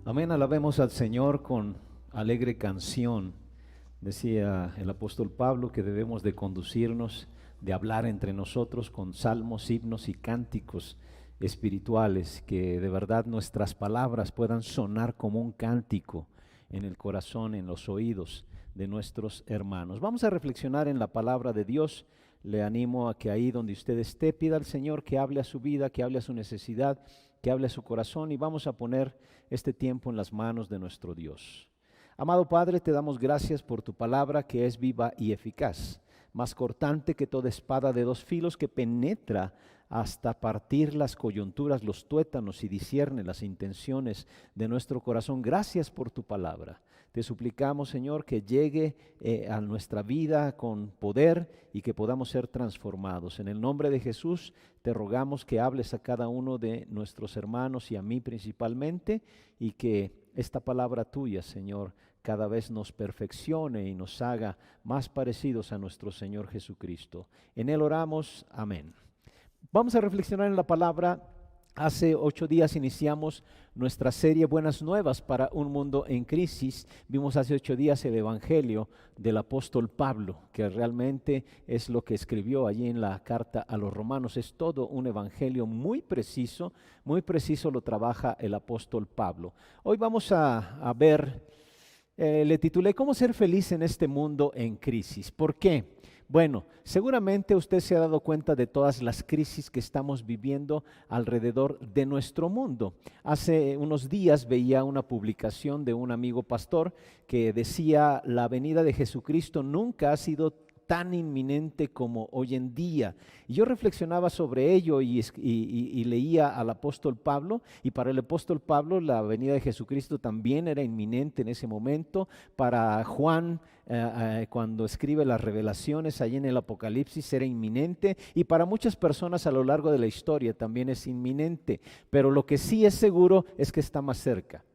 Amén, alabemos al Señor con alegre canción. Decía el apóstol Pablo que debemos de conducirnos, de hablar entre nosotros con salmos, himnos y cánticos espirituales, que de verdad nuestras palabras puedan sonar como un cántico en el corazón, en los oídos de nuestros hermanos. Vamos a reflexionar en la palabra de Dios. Le animo a que ahí donde usted esté pida al Señor que hable a su vida, que hable a su necesidad, que hable a su corazón, y vamos a poner este tiempo en las manos de nuestro Dios. Amado Padre, te damos gracias por tu palabra que es viva y eficaz, más cortante que toda espada de dos filos, que penetra hasta partir las coyunturas, los tuétanos, y discierne las intenciones de nuestro corazón. Gracias por tu palabra. Te suplicamos, Señor, que llegue a nuestra vida con poder y que podamos ser transformados. En el nombre de Jesús te rogamos que hables a cada uno de nuestros hermanos y a mí principalmente, y que esta palabra tuya, Señor, cada vez nos perfeccione y nos haga más parecidos a nuestro Señor Jesucristo. En Él oramos, amén. Vamos a reflexionar en la palabra. Hace 8 días iniciamos nuestra serie Buenas Nuevas para un mundo en crisis. Vimos hace 8 días el Evangelio del apóstol Pablo, que realmente es lo que escribió allí en la carta a los Romanos. Es todo un evangelio muy preciso lo trabaja el apóstol Pablo. Hoy vamos a ver, le titulé ¿Cómo ser feliz en este mundo en crisis? ¿Por qué? Bueno, seguramente usted se ha dado cuenta de todas las crisis que estamos viviendo alrededor de nuestro mundo. Hace unos días veía una publicación de un amigo pastor que decía: la venida de Jesucristo nunca ha sido tan inminente como hoy en día. Y yo reflexionaba sobre ello y leía al apóstol Pablo, y para el apóstol Pablo la venida de Jesucristo también era inminente en ese momento. Para Juan, cuando escribe las revelaciones allí en el Apocalipsis, era inminente, y para muchas personas a lo largo de la historia también es inminente. Pero lo que sí es seguro es que está más cerca.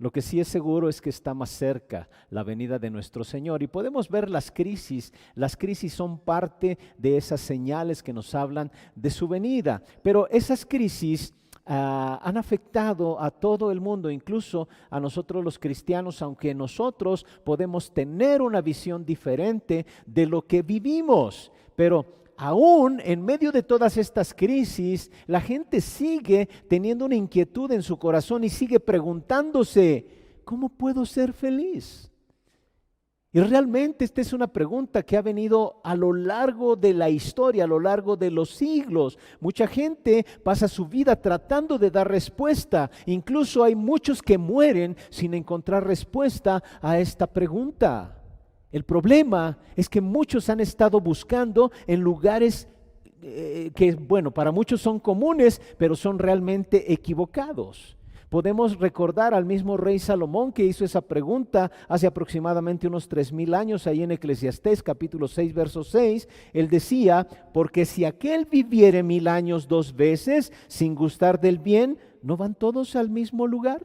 Lo que sí es seguro es que está más cerca la venida de nuestro Señor, y podemos ver las crisis. Las crisis son parte de esas señales que nos hablan de su venida, pero esas crisis han afectado a todo el mundo, incluso a nosotros los cristianos, aunque nosotros podemos tener una visión diferente de lo que vivimos. Pero aún en medio de todas estas crisis, la gente sigue teniendo una inquietud en su corazón y sigue preguntándose: ¿cómo puedo ser feliz? Y realmente esta es una pregunta que ha venido a lo largo de la historia, a lo largo de los siglos. Mucha gente pasa su vida tratando de dar respuesta. Incluso hay muchos que mueren sin encontrar respuesta a esta pregunta. El problema es que muchos han estado buscando en lugares que, bueno, para muchos son comunes, pero son realmente equivocados. Podemos recordar al mismo rey Salomón, que hizo esa pregunta hace aproximadamente unos 3000 años, ahí en Eclesiastés capítulo 6, verso 6. Él decía: porque si aquel viviere 1000 años 2 veces sin gustar del bien, ¿no van todos al mismo lugar?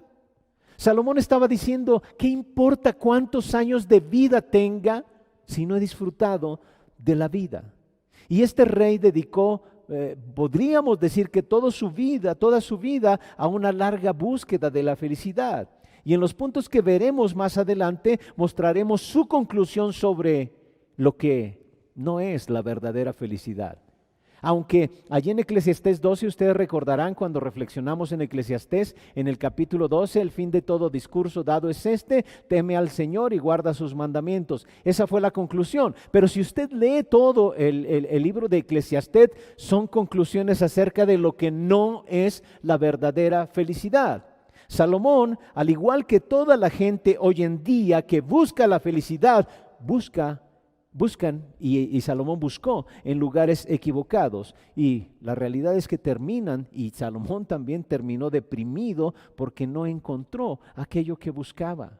Salomón estaba diciendo: ¿qué importa cuántos años de vida tenga si no he disfrutado de la vida? Y este rey dedicó, podríamos decir que toda su vida a una larga búsqueda de la felicidad. Y en los puntos que veremos más adelante mostraremos su conclusión sobre lo que no es la verdadera felicidad. Aunque allí en Eclesiastés 12, ustedes recordarán cuando reflexionamos en Eclesiastés, en el capítulo 12, el fin de todo discurso dado es este: teme al Señor y guarda sus mandamientos. Esa fue la conclusión. Pero si usted lee todo el libro de Eclesiastés, son conclusiones acerca de lo que no es la verdadera felicidad. Salomón, al igual que toda la gente hoy en día que busca la felicidad, buscan y Salomón buscó en lugares equivocados, y la realidad es que terminan, y Salomón también terminó deprimido porque no encontró aquello que buscaba.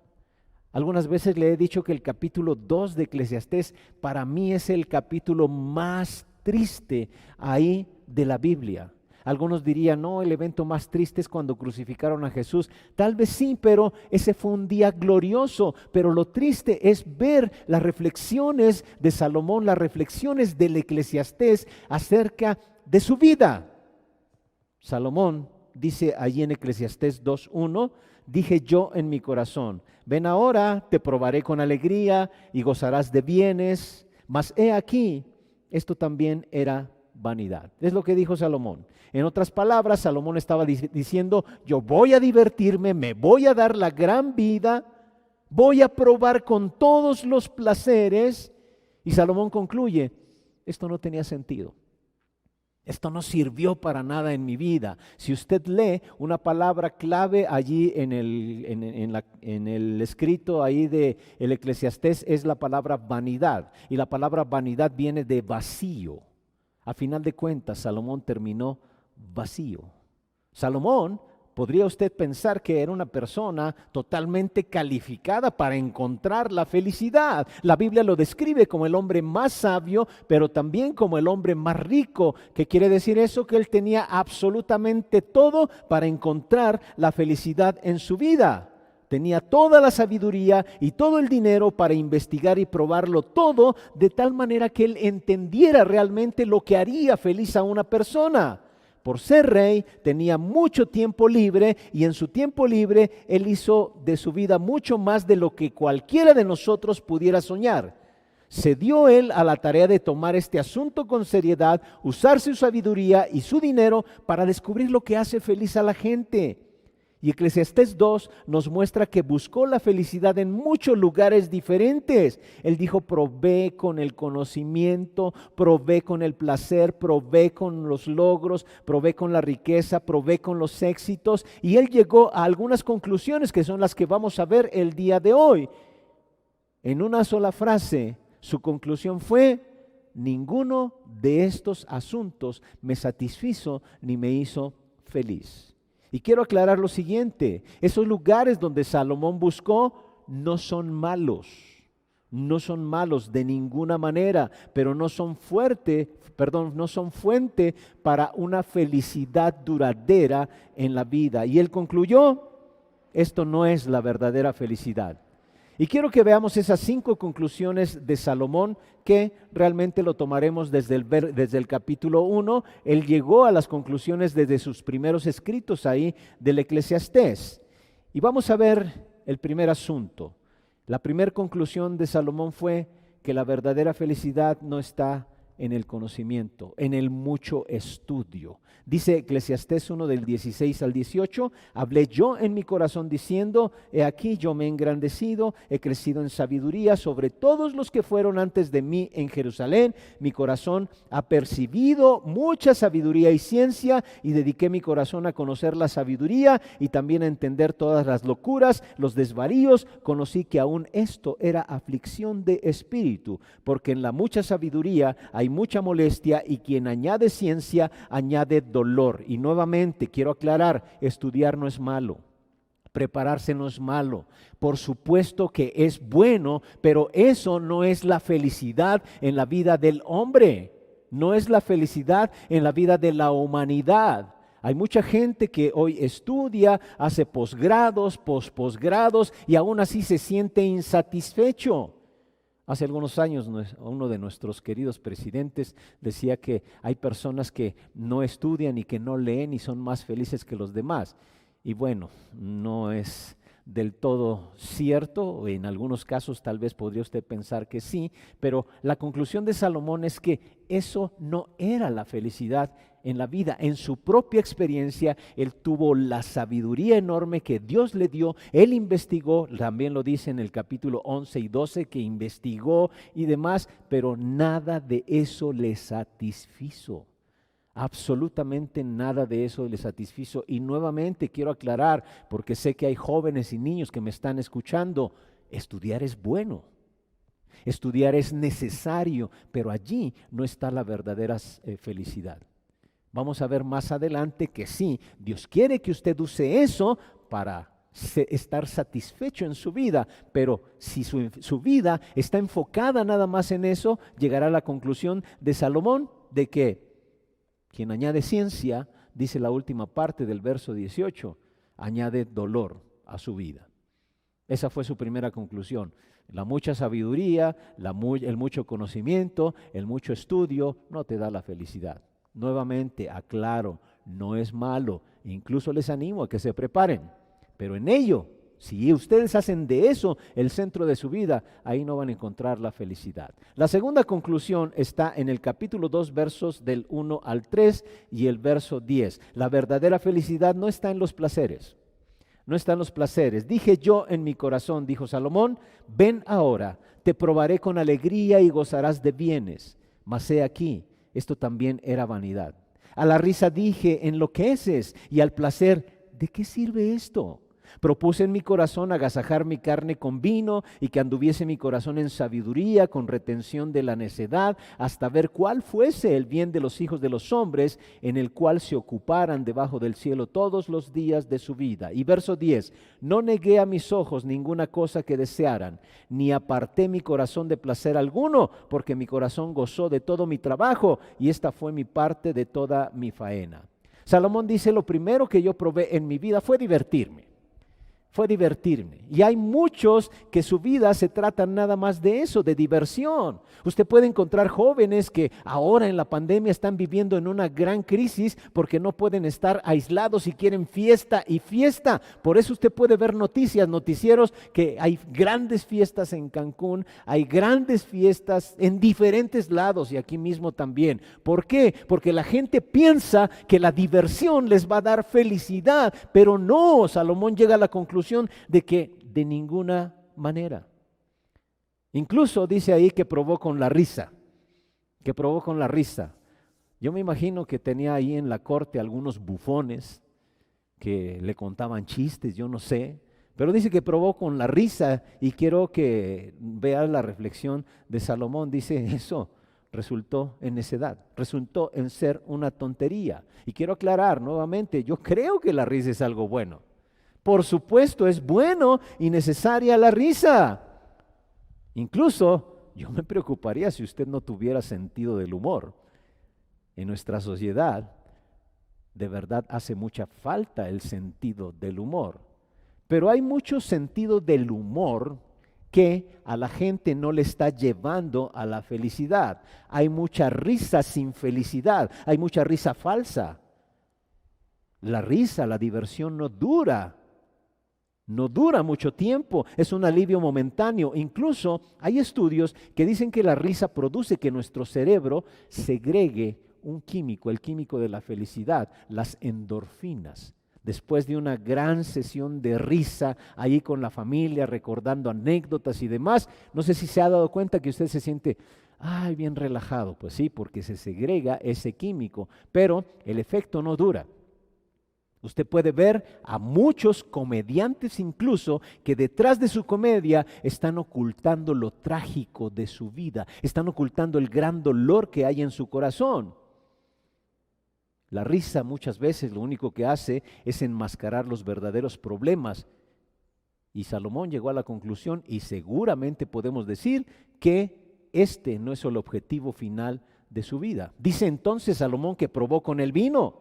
Algunas veces le he dicho que el capítulo 2 de Eclesiastés para mí es el capítulo más triste ahí de la Biblia. Algunos dirían: no, el evento más triste es cuando crucificaron a Jesús. Tal vez sí, pero ese fue un día glorioso. Pero lo triste es ver las reflexiones de Salomón, las reflexiones del Eclesiastés acerca de su vida. Salomón dice allí en Eclesiastés 2:1: dije yo en mi corazón, ven ahora, te probaré con alegría y gozarás de bienes, mas he aquí, esto también era vanidad. Es lo que dijo Salomón. En otras palabras, Salomón estaba diciendo, yo voy a divertirme, me voy a dar la gran vida, voy a probar con todos los placeres. Y Salomón concluye, esto no tenía sentido. Esto no sirvió para nada en mi vida. Si usted lee una palabra clave allí en el escrito ahí de el Eclesiastés, es la palabra vanidad. Y la palabra vanidad viene de vacío. A final de cuentas, Salomón terminó vacío. Salomón, podría usted pensar que era una persona totalmente calificada para encontrar la felicidad. La Biblia lo describe como el hombre más sabio, pero también como el hombre más rico. ¿Qué quiere decir eso? Que él tenía absolutamente todo para encontrar la felicidad en su vida. Tenía toda la sabiduría y todo el dinero para investigar y probarlo todo, de tal manera que él entendiera realmente lo que haría feliz a una persona. Por ser rey, tenía mucho tiempo libre y en su tiempo libre él hizo de su vida mucho más de lo que cualquiera de nosotros pudiera soñar. Se dio él a la tarea de tomar este asunto con seriedad, usar su sabiduría y su dinero para descubrir lo que hace feliz a la gente. Y Eclesiastés 2 nos muestra que buscó la felicidad en muchos lugares diferentes. Él dijo, probé con el conocimiento, probé con el placer, probé con los logros, probé con la riqueza, probé con los éxitos. Y él llegó a algunas conclusiones que son las que vamos a ver el día de hoy. En una sola frase, su conclusión fue, ninguno de estos asuntos me satisfizo ni me hizo feliz. Y quiero aclarar lo siguiente, esos lugares donde Salomón buscó no son malos de ninguna manera, pero no son fuente para una felicidad duradera en la vida. Y él concluyó, esto no es la verdadera felicidad. Y quiero que veamos esas 5 conclusiones de Salomón que realmente lo tomaremos desde el capítulo 1. Él llegó a las conclusiones desde sus primeros escritos ahí del Eclesiastés. Y vamos a ver el primer asunto. La primera conclusión de Salomón fue que la verdadera felicidad no está en el conocimiento, en el mucho estudio. Dice Eclesiastés 1 del 16 al 18, hablé yo en mi corazón diciendo, he aquí yo me he engrandecido, he crecido en sabiduría sobre todos los que fueron antes de mí en Jerusalén. Mi corazón ha percibido mucha sabiduría y ciencia y dediqué mi corazón a conocer la sabiduría y también a entender todas las locuras, los desvaríos. Conocí que aún esto era aflicción de espíritu, porque en la mucha sabiduría hay mucha molestia y quien añade ciencia añade dolor. Y nuevamente quiero aclarar, estudiar no es malo, prepararse no es malo, por supuesto que es bueno, pero eso no es la felicidad en la vida del hombre, no es la felicidad en la vida de la humanidad. Hay mucha gente que hoy estudia, hace posgrados, posgrados y aún así se siente insatisfecho. Hace algunos años uno de nuestros queridos presidentes decía que hay personas que no estudian y que no leen y son más felices que los demás. Y bueno, no es del todo cierto, o en algunos casos tal vez podría usted pensar que sí, pero la conclusión de Salomón es que eso no era la felicidad en la vida. En su propia experiencia, él tuvo la sabiduría enorme que Dios le dio, él investigó, también lo dice en el capítulo 11 y 12, que investigó y demás, pero nada de eso le satisfizo. Absolutamente nada de eso le satisfizo. Y nuevamente quiero aclarar, porque sé que hay jóvenes y niños que me están escuchando, estudiar es bueno, estudiar es necesario, pero allí no está la verdadera felicidad. Vamos a ver más adelante que sí, Dios quiere que usted use eso para estar satisfecho en su vida, pero si su vida está enfocada nada más en eso, llegará a la conclusión de Salomón de que quien añade ciencia, dice la última parte del verso 18, añade dolor a su vida. Esa fue su primera conclusión. La mucha sabiduría, el mucho conocimiento, el mucho estudio no te da la felicidad. Nuevamente aclaro, no es malo, incluso les animo a que se preparen, Pero en ello, si ustedes hacen de eso el centro de su vida, ahí no van a encontrar la felicidad. La segunda conclusión está en el capítulo 2, versos del 1 al 3 y el verso 10. La verdadera felicidad no está en los placeres. No está en los placeres. Dije yo en mi corazón, dijo Salomón, ven ahora, te probaré con alegría y gozarás de bienes. Mas he aquí, esto también era vanidad. A la risa dije, enloqueces, y al placer, ¿de qué sirve esto? Propuse en mi corazón agasajar mi carne con vino y que anduviese mi corazón en sabiduría, con retención de la necedad, hasta ver cuál fuese el bien de los hijos de los hombres, en el cual se ocuparan debajo del cielo todos los días de su vida. Y verso 10, no negué a mis ojos ninguna cosa que desearan, ni aparté mi corazón de placer alguno, porque mi corazón gozó de todo mi trabajo, y esta fue mi parte de toda mi faena. Salomón dice, lo primero que yo probé en mi vida fue divertirme. Fue divertirme. Y hay muchos que su vida se trata nada más de eso, de diversión. Usted puede encontrar jóvenes que ahora en la pandemia están viviendo en una gran crisis porque no pueden estar aislados y quieren fiesta y fiesta. Por eso usted puede ver noticias, noticieros, que hay grandes fiestas en Cancún, hay grandes fiestas en diferentes lados y aquí mismo también. ¿Por qué? Porque la gente piensa que la diversión les va a dar felicidad, pero no. Salomón llega a la conclusión de que de ninguna manera. Incluso dice ahí que probó con la risa, que probó con la risa. Yo me imagino que tenía ahí en la corte algunos bufones que le contaban chistes, yo no sé, pero dice que probó con la risa y quiero que veas la reflexión de Salomón. Dice eso resultó en necedad, resultó en ser una tontería. Y quiero aclarar nuevamente, yo creo que la risa es algo bueno. Por supuesto, es bueno y necesaria la risa. Incluso yo me preocuparía si usted no tuviera sentido del humor. En nuestra sociedad, de verdad hace mucha falta el sentido del humor. Pero hay mucho sentido del humor que a la gente no le está llevando a la felicidad. Hay mucha risa sin felicidad, hay mucha risa falsa. La risa, la diversión no dura mucho tiempo, es un alivio momentáneo. Incluso hay estudios que dicen que la risa produce que nuestro cerebro segregue un químico, el químico de la felicidad, las endorfinas. Después de una gran sesión de risa ahí con la familia, recordando anécdotas y demás, no sé si se ha dado cuenta que usted se siente, bien relajado. Pues sí, porque se segrega ese químico, pero el efecto no dura. Usted puede ver a muchos comediantes incluso que detrás de su comedia están ocultando lo trágico de su vida, están ocultando el gran dolor que hay en su corazón. La risa muchas veces lo único que hace es enmascarar los verdaderos problemas. Y Salomón llegó a la conclusión, y seguramente podemos decir que este no es el objetivo final de su vida. Dice entonces Salomón que probó con el vino.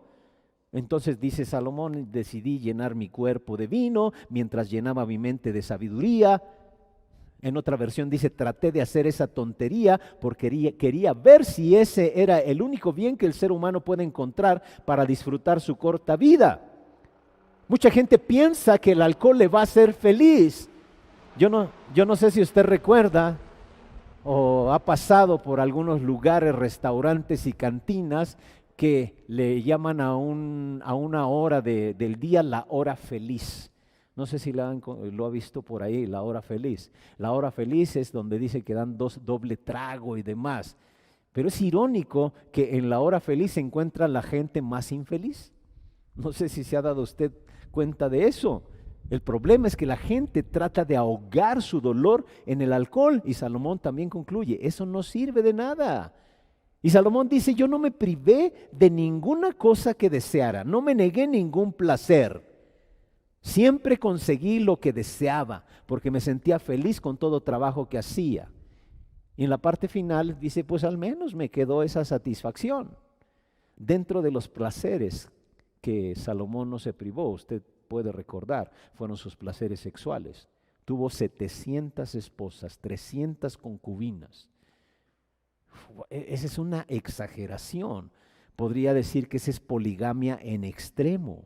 Entonces dice Salomón, decidí llenar mi cuerpo de vino mientras llenaba mi mente de sabiduría. En otra versión dice, traté de hacer esa tontería porque quería ver si ese era el único bien que el ser humano puede encontrar para disfrutar su corta vida. Mucha gente piensa que el alcohol le va a hacer feliz. Yo no sé si usted recuerda o ha pasado por algunos lugares, restaurantes y cantinas que le llaman a una hora del día la hora feliz. No sé si lo ha visto por ahí, la hora feliz. La hora feliz es donde dice que dan doble trago y demás. Pero es irónico que en la hora feliz se encuentra la gente más infeliz. No sé si se ha dado usted cuenta de eso. El problema es que la gente trata de ahogar su dolor en el alcohol, y Salomón también concluye, eso no sirve de nada. Y Salomón dice, yo no me privé de ninguna cosa que deseara, no me negué ningún placer. Siempre conseguí lo que deseaba, porque me sentía feliz con todo trabajo que hacía. Y en la parte final dice, pues al menos me quedó esa satisfacción. Dentro de los placeres que Salomón no se privó, usted puede recordar, fueron sus placeres sexuales. Tuvo 700 esposas, 300 concubinas. Esa es una exageración. Podría decir que esa es poligamia en extremo.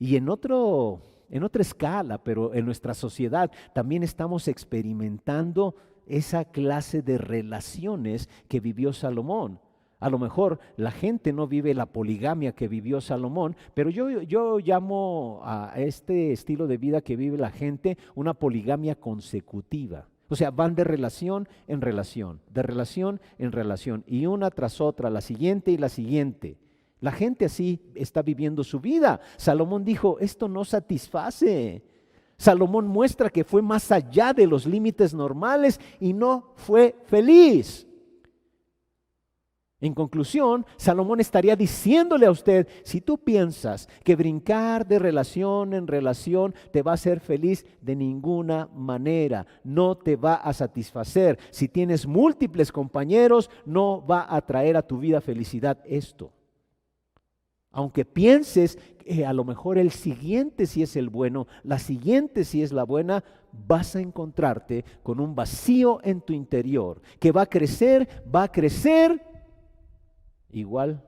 Y en otra escala, pero en nuestra sociedad también estamos experimentando esa clase de relaciones que vivió Salomón. A lo mejor la gente no vive la poligamia que vivió Salomón, pero yo llamo a este estilo de vida que vive la gente una poligamia consecutiva. O sea, van de relación en relación, de relación en relación, y una tras otra, la siguiente y la siguiente. La gente así está viviendo su vida. Salomón dijo, esto no satisface. Salomón muestra que fue más allá de los límites normales y no fue feliz. En conclusión, Salomón estaría diciéndole a usted, si tú piensas que brincar de relación en relación te va a hacer feliz, de ninguna manera, no te va a satisfacer. Si tienes múltiples compañeros, no va a traer a tu vida felicidad esto. Aunque pienses que a lo mejor el siguiente sí es el bueno, la siguiente sí es la buena, vas a encontrarte con un vacío en tu interior que va a crecer, igual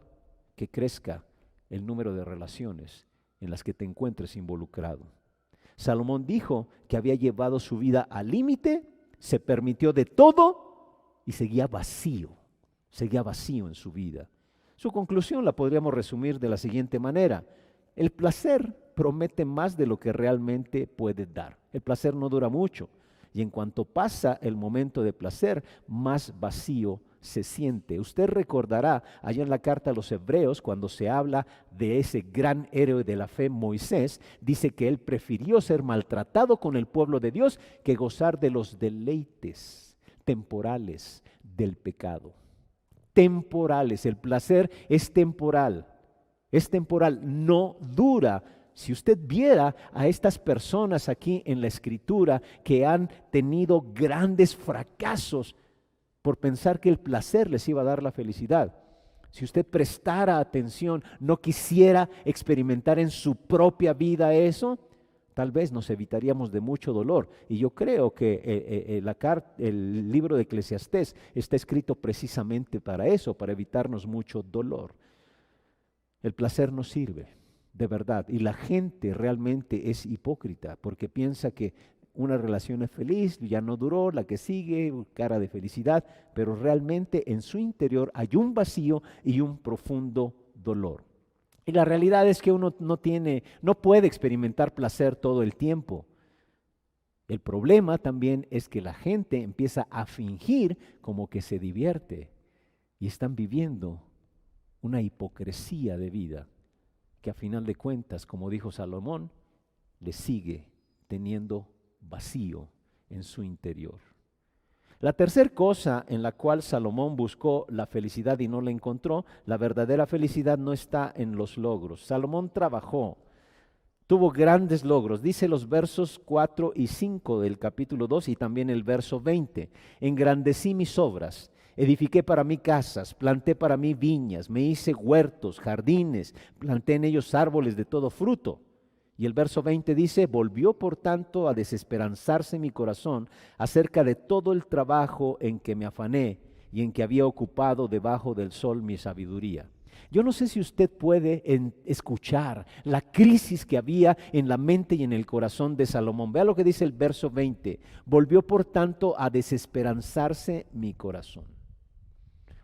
que crezca el número de relaciones en las que te encuentres involucrado. Salomón dijo que había llevado su vida al límite, se permitió de todo y seguía vacío en su vida. Su conclusión la podríamos resumir de la siguiente manera: el placer promete más de lo que realmente puede dar. El placer no dura mucho y en cuanto pasa el momento de placer, más vacío se siente. Usted recordará allá en la carta a los Hebreos, cuando se habla de ese gran héroe de la fe, Moisés, dice que él prefirió ser maltratado con el pueblo de Dios que gozar de los deleites temporales del pecado. Temporales, el placer es temporal, no dura. Si usted viera a estas personas aquí en la Escritura que han tenido grandes fracasos por pensar que el placer les iba a dar la felicidad, si usted prestara atención, no quisiera experimentar en su propia vida eso, tal vez nos evitaríamos de mucho dolor. Y yo creo que el libro de Eclesiastés está escrito precisamente para eso, para evitarnos mucho dolor. El placer no sirve, de verdad. Y la gente realmente es hipócrita porque piensa que una relación es feliz, ya no duró, la que sigue, cara de felicidad, pero realmente en su interior hay un vacío y un profundo dolor. Y la realidad es que uno no puede experimentar placer todo el tiempo. El problema también es que la gente empieza a fingir como que se divierte y están viviendo una hipocresía de vida que a final de cuentas, como dijo Salomón, le sigue teniendo vacío en su interior. La tercera cosa en la cual Salomón buscó la felicidad y no la encontró, la verdadera felicidad no está en los logros. Salomón trabajó, tuvo grandes logros. Dice los versos 4 y 5 del capítulo 2 y también el verso 20. Engrandecí mis obras, edifiqué para mí casas, planté para mí viñas, me hice huertos, jardines, planté en ellos árboles de todo fruto. Y el verso 20 dice, volvió por tanto a desesperanzarse mi corazón acerca de todo el trabajo en que me afané y en que había ocupado debajo del sol mi sabiduría. Yo no sé si usted puede escuchar la crisis que había en la mente y en el corazón de Salomón. Vea lo que dice el verso 20, volvió por tanto a desesperanzarse mi corazón.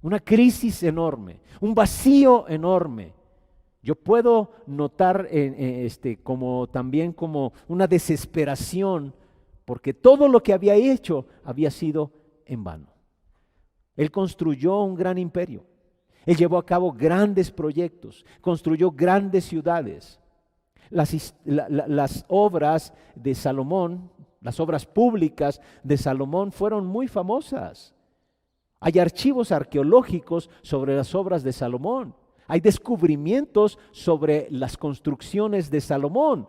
Una crisis enorme, un vacío enorme. Yo puedo notar también como una desesperación, porque todo lo que había hecho había sido en vano. Él construyó un gran imperio, él llevó a cabo grandes proyectos, construyó grandes ciudades. Las obras de Salomón, las obras públicas de Salomón fueron muy famosas. Hay archivos arqueológicos sobre las obras de Salomón. Hay descubrimientos sobre las construcciones de Salomón.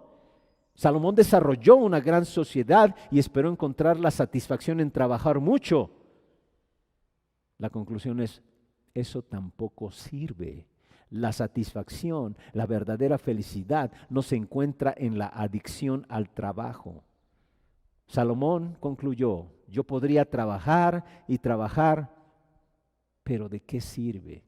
Salomón desarrolló una gran sociedad y esperó encontrar la satisfacción en trabajar mucho. La conclusión es, eso tampoco sirve. La satisfacción, la verdadera felicidad no se encuentra en la adicción al trabajo. Salomón concluyó, yo podría trabajar y trabajar, pero ¿de qué sirve?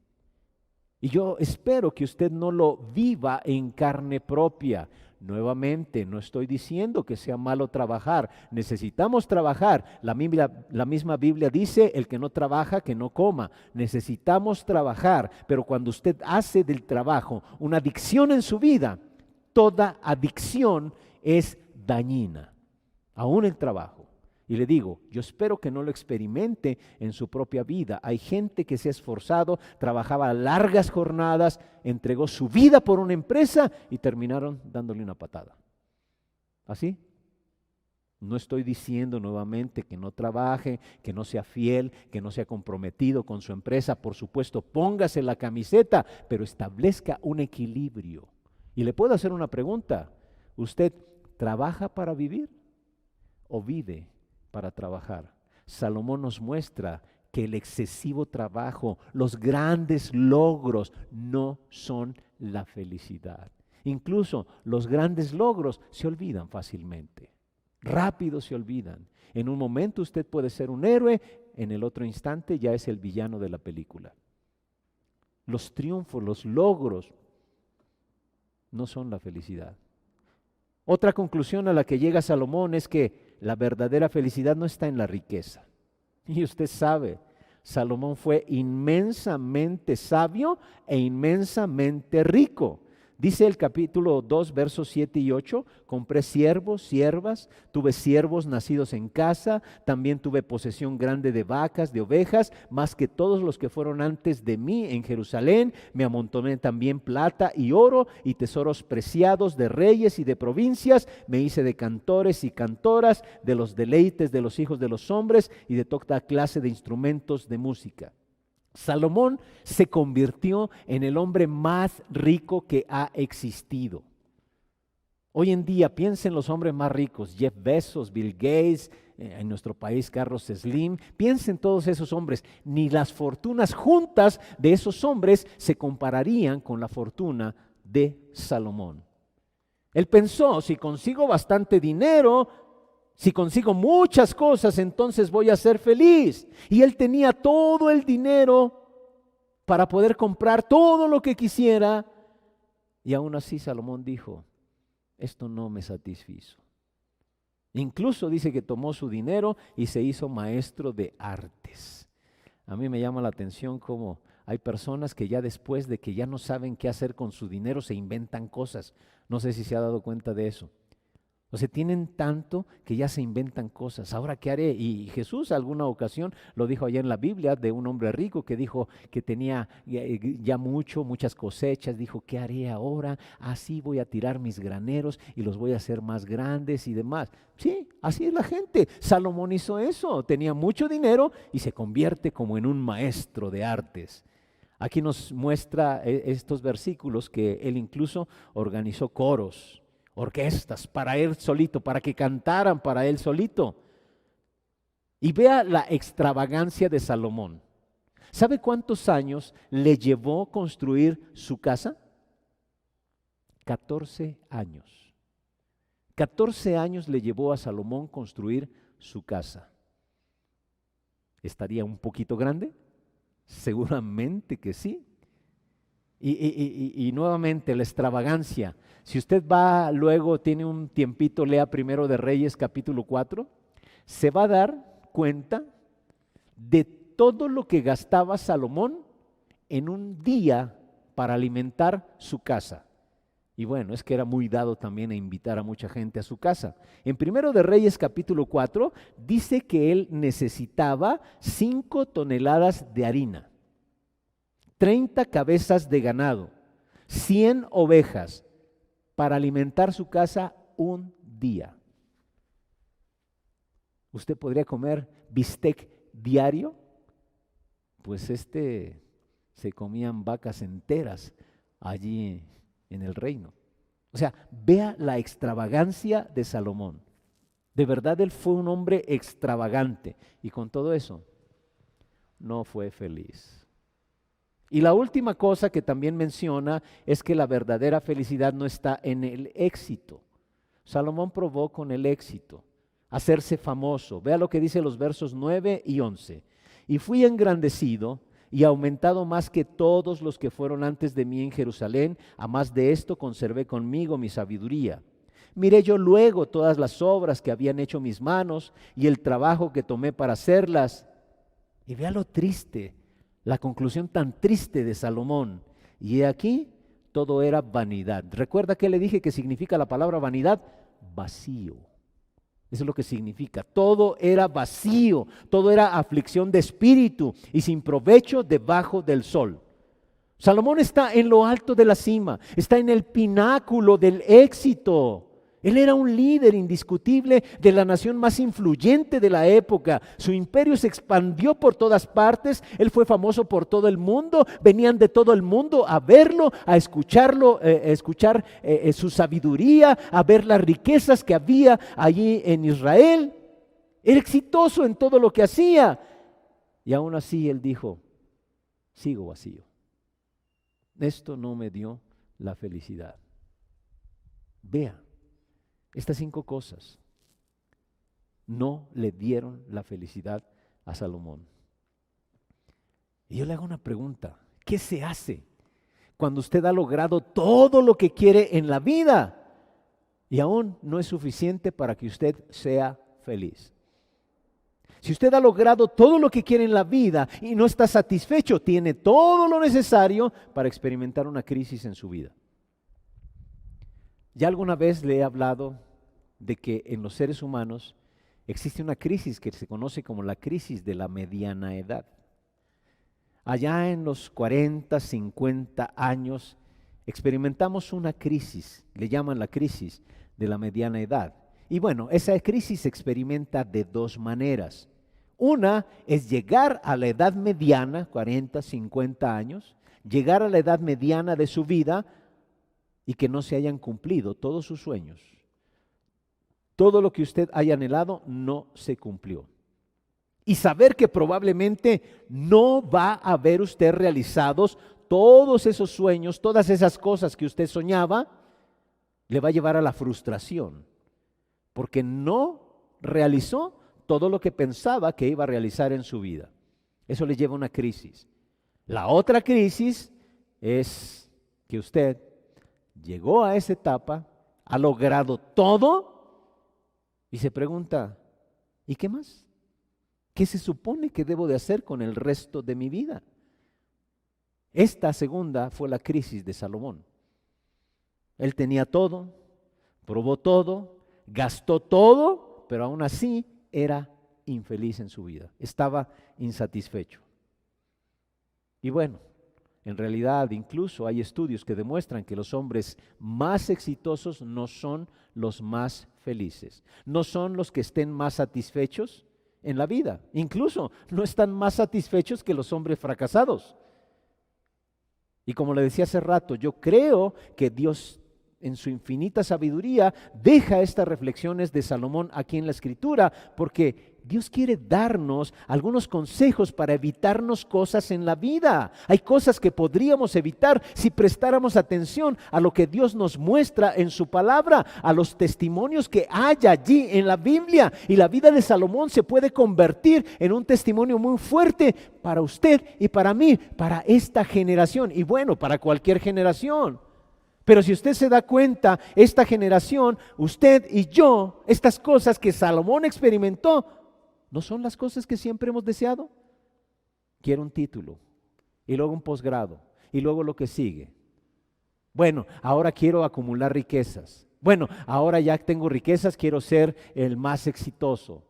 Y yo espero que usted no lo viva en carne propia. Nuevamente, no estoy diciendo que sea malo trabajar. Necesitamos trabajar. La misma Biblia dice, el que no trabaja, que no coma. Necesitamos trabajar, pero cuando usted hace del trabajo una adicción en su vida, toda adicción es dañina, aún el trabajo. Y le digo, yo espero que no lo experimente en su propia vida. Hay gente que se ha esforzado, trabajaba largas jornadas, entregó su vida por una empresa y terminaron dándole una patada. ¿Así? No estoy diciendo nuevamente que no trabaje, que no sea fiel, que no sea comprometido con su empresa. Por supuesto, póngase la camiseta, pero establezca un equilibrio. Y le puedo hacer una pregunta. ¿Usted trabaja para vivir o vive para trabajar? Salomón nos muestra que el excesivo trabajo, los grandes logros no son la felicidad. Incluso los grandes logros se olvidan fácilmente, rápido se olvidan. En un momento usted puede ser un héroe, en el otro instante ya es el villano de la película. Los triunfos, los logros no son la felicidad. Otra conclusión a la que llega Salomón es que la verdadera felicidad no está en la riqueza. Y usted sabe, Salomón fue inmensamente sabio e inmensamente rico. Dice el capítulo 2, versos 7 y 8, compré siervos, siervas, tuve siervos nacidos en casa, también tuve posesión grande de vacas, de ovejas, más que todos los que fueron antes de mí en Jerusalén. Me amontoné también plata y oro y tesoros preciados de reyes y de provincias. Me hice de cantores y cantoras, de los deleites de los hijos de los hombres y de toda clase de instrumentos de música. Salomón se convirtió en el hombre más rico que ha existido. Hoy en día piensen en los hombres más ricos, Jeff Bezos, Bill Gates, en nuestro país Carlos Slim, piensen todos esos hombres. Ni las fortunas juntas de esos hombres se compararían con la fortuna de Salomón. Él pensó, si consigo bastante dinero, si consigo muchas cosas, entonces voy a ser feliz. Y él tenía todo el dinero para poder comprar todo lo que quisiera. Y aún así Salomón dijo, esto no me satisfizo. Incluso dice que tomó su dinero y se hizo maestro de artes. A mí me llama la atención cómo hay personas que ya después de que ya no saben qué hacer con su dinero se inventan cosas. No sé si se ha dado cuenta de eso. O sea, tienen tanto que ya se inventan cosas. ¿Ahora qué haré? Y Jesús alguna ocasión lo dijo allá en la Biblia de un hombre rico que dijo que tenía ya muchas cosechas. Dijo, ¿qué haré ahora? Así voy a tirar mis graneros y los voy a hacer más grandes y demás. Sí, así es la gente. Salomón hizo eso. Tenía mucho dinero y se convierte como en un maestro de artes. Aquí nos muestra estos versículos que él incluso organizó coros, orquestas para él solito, para que cantaran para él solito. Y vea la extravagancia de Salomón. ¿Sabe cuántos años le llevó construir su casa? 14 años. 14 años le llevó a Salomón construir su casa. ¿Estaría un poquito grande? Seguramente que sí. Y nuevamente la extravagancia. Si usted va luego, tiene un tiempito, lea Primero de Reyes capítulo 4, se va a dar cuenta de todo lo que gastaba Salomón en un día para alimentar su casa. Y bueno, es que era muy dado también a invitar a mucha gente a su casa. En Primero de Reyes capítulo 4 dice que él necesitaba 5 toneladas de harina, 30 cabezas de ganado, 100 ovejas para alimentar su casa un día. ¿Usted podría comer bistec diario? Pues se comían vacas enteras allí en el reino. O sea, vea la extravagancia de Salomón. De verdad él fue un hombre extravagante y con todo eso no fue feliz. Y la última cosa que también menciona es que la verdadera felicidad no está en el éxito. Salomón probó con el éxito, hacerse famoso. Vea lo que dice los versos 9 y 11. Y fui engrandecido y aumentado más que todos los que fueron antes de mí en Jerusalén. A más de esto conservé conmigo mi sabiduría. Miré yo luego todas las obras que habían hecho mis manos y el trabajo que tomé para hacerlas. Y vea lo triste, la conclusión tan triste de Salomón. Y he aquí, todo era vanidad. ¿Recuerda que le dije que significa la palabra vanidad? Vacío. Eso es lo que significa. Todo era vacío, todo era aflicción de espíritu y sin provecho debajo del sol. Salomón está en lo alto de la cima, está en el pináculo del éxito. Él era un líder indiscutible de la nación más influyente de la época. Su imperio se expandió por todas partes. Él fue famoso por todo el mundo. Venían de todo el mundo a verlo, a escucharlo, escuchar su sabiduría, a ver las riquezas que había allí en Israel. Era exitoso en todo lo que hacía. Y aún así él dijo, sigo vacío. Esto no me dio la felicidad. Vea. Estas 5 cosas no le dieron la felicidad a Salomón. Y yo le hago una pregunta, ¿qué se hace cuando usted ha logrado todo lo que quiere en la vida y aún no es suficiente para que usted sea feliz? Si usted ha logrado todo lo que quiere en la vida y no está satisfecho, tiene todo lo necesario para experimentar una crisis en su vida. Ya alguna vez le he hablado de que en los seres humanos existe una crisis que se conoce como la crisis de la mediana edad. Allá en los 40, 50 años experimentamos una crisis, le llaman la crisis de la mediana edad. Y bueno, esa crisis se experimenta de 2 maneras. Una es llegar a la edad mediana, 40, 50 años, llegar a la edad mediana de su vida y que no se hayan cumplido todos sus sueños. Todo lo que usted haya anhelado no se cumplió. Y saber que probablemente no va a ver usted realizados todos esos sueños, todas esas cosas que usted soñaba, le va a llevar a la frustración, porque no realizó todo lo que pensaba que iba a realizar en su vida. Eso le lleva a una crisis. La otra crisis es que usted llegó a esa etapa, ha logrado todo y se pregunta, ¿y qué más? ¿Qué se supone que debo de hacer con el resto de mi vida? Esta segunda fue la crisis de Salomón. Él tenía todo, probó todo, gastó todo, pero aún así era infeliz en su vida, estaba insatisfecho. Y bueno, en realidad incluso hay estudios que demuestran que los hombres más exitosos no son los más felices, no son los que estén más satisfechos en la vida, incluso no están más satisfechos que los hombres fracasados. Y como le decía hace rato, yo creo que Dios en su infinita sabiduría deja estas reflexiones de Salomón aquí en la Escritura, porque Dios quiere darnos algunos consejos para evitarnos cosas en la vida. Hay cosas que podríamos evitar si prestáramos atención a lo que Dios nos muestra en su palabra, a los testimonios que hay allí en la Biblia. Y la vida de Salomón se puede convertir en un testimonio muy fuerte para usted y para mí, para esta generación y bueno, para cualquier generación. Pero si usted se da cuenta, esta generación, usted y yo, estas cosas que Salomón experimentó, ¿no son las cosas que siempre hemos deseado? Quiero un título, y luego un posgrado, y luego lo que sigue. Bueno, ahora quiero acumular riquezas. Bueno, ahora ya tengo riquezas, quiero ser el más exitoso.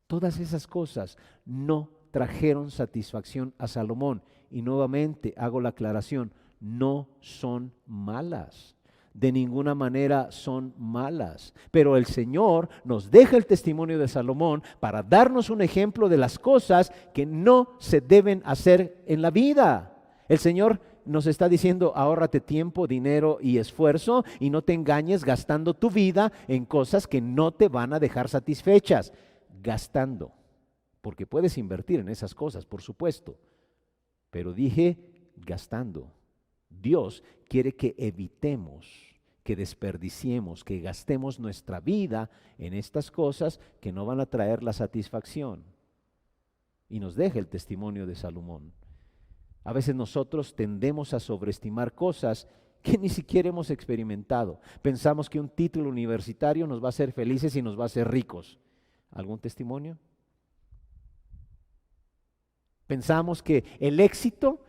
Todas esas cosas no trajeron satisfacción a Salomón. Y nuevamente hago la aclaración, no son malas, de ninguna manera son malas, pero el Señor nos deja el testimonio de Salomón para darnos un ejemplo de las cosas que no se deben hacer en la vida. El Señor nos está diciendo, ahórrate tiempo, dinero y esfuerzo y no te engañes gastando tu vida en cosas que no te van a dejar satisfechas, gastando, porque puedes invertir en esas cosas, por supuesto, pero dije gastando. Dios quiere que evitemos, que desperdiciemos, que gastemos nuestra vida en estas cosas que no van a traer la satisfacción. Y nos deja el testimonio de Salomón. A veces nosotros tendemos a sobreestimar cosas que ni siquiera hemos experimentado. Pensamos que un título universitario nos va a hacer felices y nos va a hacer ricos. ¿Algún testimonio? Pensamos que el éxito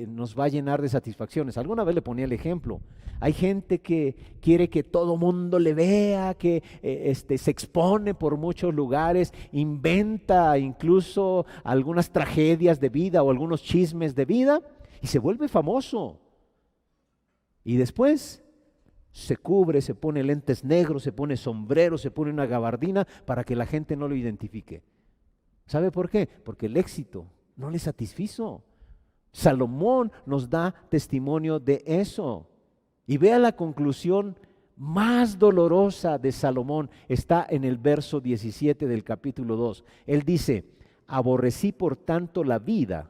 nos va a llenar de satisfacciones. Alguna vez le ponía el ejemplo. Hay gente que quiere que todo mundo le vea, que se expone por muchos lugares, inventa incluso algunas tragedias de vida o algunos chismes de vida y se vuelve famoso. Y después se cubre, se pone lentes negros, se pone sombrero, se pone una gabardina para que la gente no lo identifique. ¿Sabe por qué? Porque el éxito no le satisfizo. Salomón nos da testimonio de eso. Y vea la conclusión más dolorosa de Salomón. Está en el verso 17 del capítulo 2. Él dice: aborrecí por tanto la vida,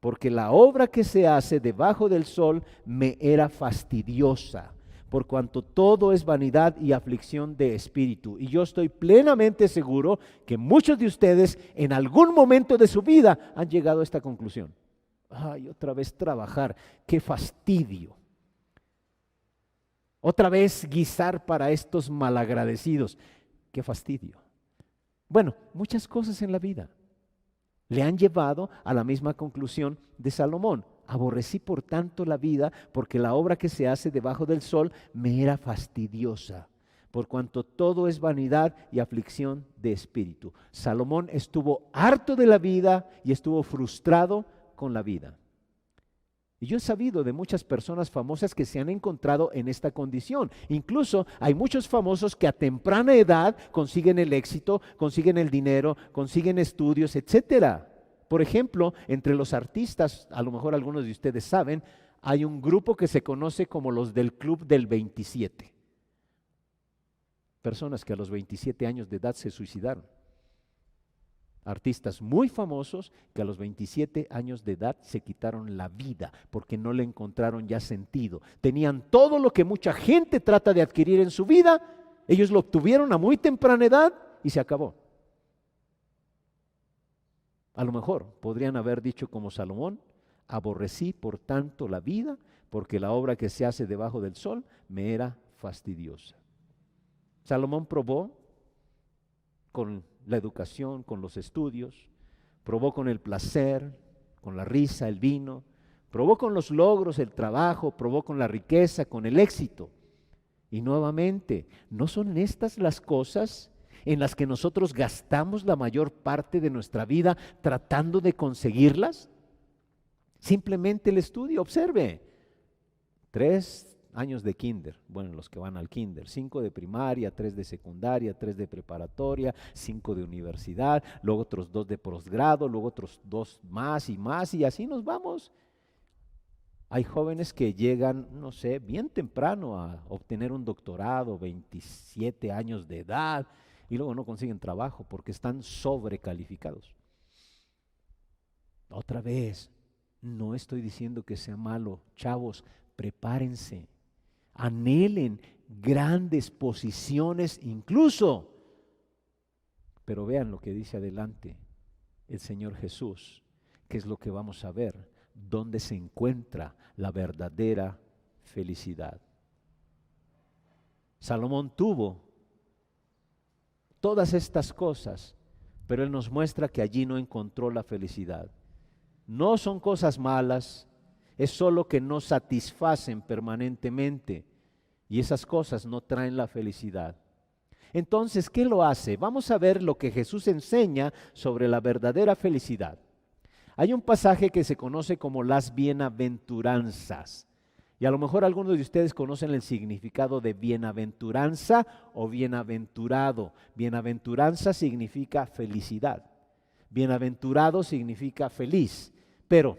porque la obra que se hace debajo del sol me era fastidiosa, por cuanto todo es vanidad y aflicción de espíritu. Y yo estoy plenamente seguro que muchos de ustedes en algún momento de su vida han llegado a esta conclusión. Ay, otra vez trabajar, qué fastidio. Otra vez guisar para estos malagradecidos, qué fastidio. Bueno, muchas cosas en la vida le han llevado a la misma conclusión de Salomón. Aborrecí por tanto la vida, porque la obra que se hace debajo del sol me era fastidiosa, por cuanto todo es vanidad y aflicción de espíritu. Salomón estuvo harto de la vida y estuvo frustrado con la vida. Y yo he sabido de muchas personas famosas que se han encontrado en esta condición. Incluso hay muchos famosos que a temprana edad consiguen el éxito, consiguen el dinero, consiguen estudios, etcétera. Por ejemplo, entre los artistas, a lo mejor algunos de ustedes saben, hay un grupo que se conoce como los del Club del 27. Personas que a los 27 años de edad se suicidaron. Artistas muy famosos que a los 27 años de edad se quitaron la vida porque no le encontraron ya sentido. Tenían todo lo que mucha gente trata de adquirir en su vida, ellos lo obtuvieron a muy temprana edad y se acabó. A lo mejor podrían haber dicho como Salomón: aborrecí por tanto la vida, porque la obra que se hace debajo del sol me era fastidiosa. Salomón probó con la educación, con los estudios, probó con el placer, con la risa, el vino, probó con los logros, el trabajo, probó con la riqueza, con el éxito. Y nuevamente, ¿no son estas las cosas en las que nosotros gastamos la mayor parte de nuestra vida tratando de conseguirlas? Simplemente el estudio, observe, 3 años de kinder, bueno, los que van al kinder, 5 de primaria, 3 de secundaria, 3 de preparatoria, 5 de universidad, luego otros 2 de posgrado, luego otros 2 más, y así nos vamos. Hay jóvenes que llegan, no sé, bien temprano a obtener un doctorado, 27 años de edad, y luego no consiguen trabajo porque están sobrecalificados. Otra vez, no estoy diciendo que sea malo, chavos, prepárense. Anhelen grandes posiciones incluso. Pero vean lo que dice adelante el Señor Jesús, que es lo que vamos a ver, dónde se encuentra la verdadera felicidad. Salomón tuvo todas estas cosas, pero él nos muestra que allí no encontró la felicidad. No son cosas malas, es solo que no satisfacen permanentemente y esas cosas no traen la felicidad. Entonces, ¿qué lo hace? Vamos a ver lo que Jesús enseña sobre la verdadera felicidad. Hay un pasaje que se conoce como las bienaventuranzas. Y a lo mejor algunos de ustedes conocen el significado de bienaventuranza o bienaventurado. Bienaventuranza significa felicidad. Bienaventurado significa feliz. Pero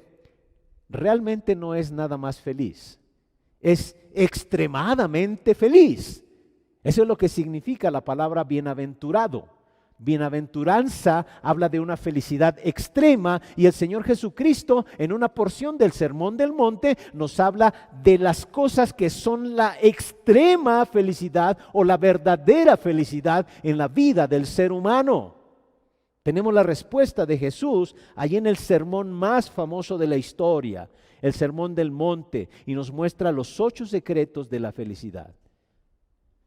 realmente no es nada más feliz, es extremadamente feliz. Eso es lo que significa la palabra bienaventurado. Bienaventuranza habla de una felicidad extrema y el Señor Jesucristo en una porción del Sermón del Monte nos habla de las cosas que son la extrema felicidad o la verdadera felicidad en la vida del ser humano. Tenemos la respuesta de Jesús allí en el sermón más famoso de la historia, el Sermón del Monte, y nos muestra los 8 secretos de la felicidad.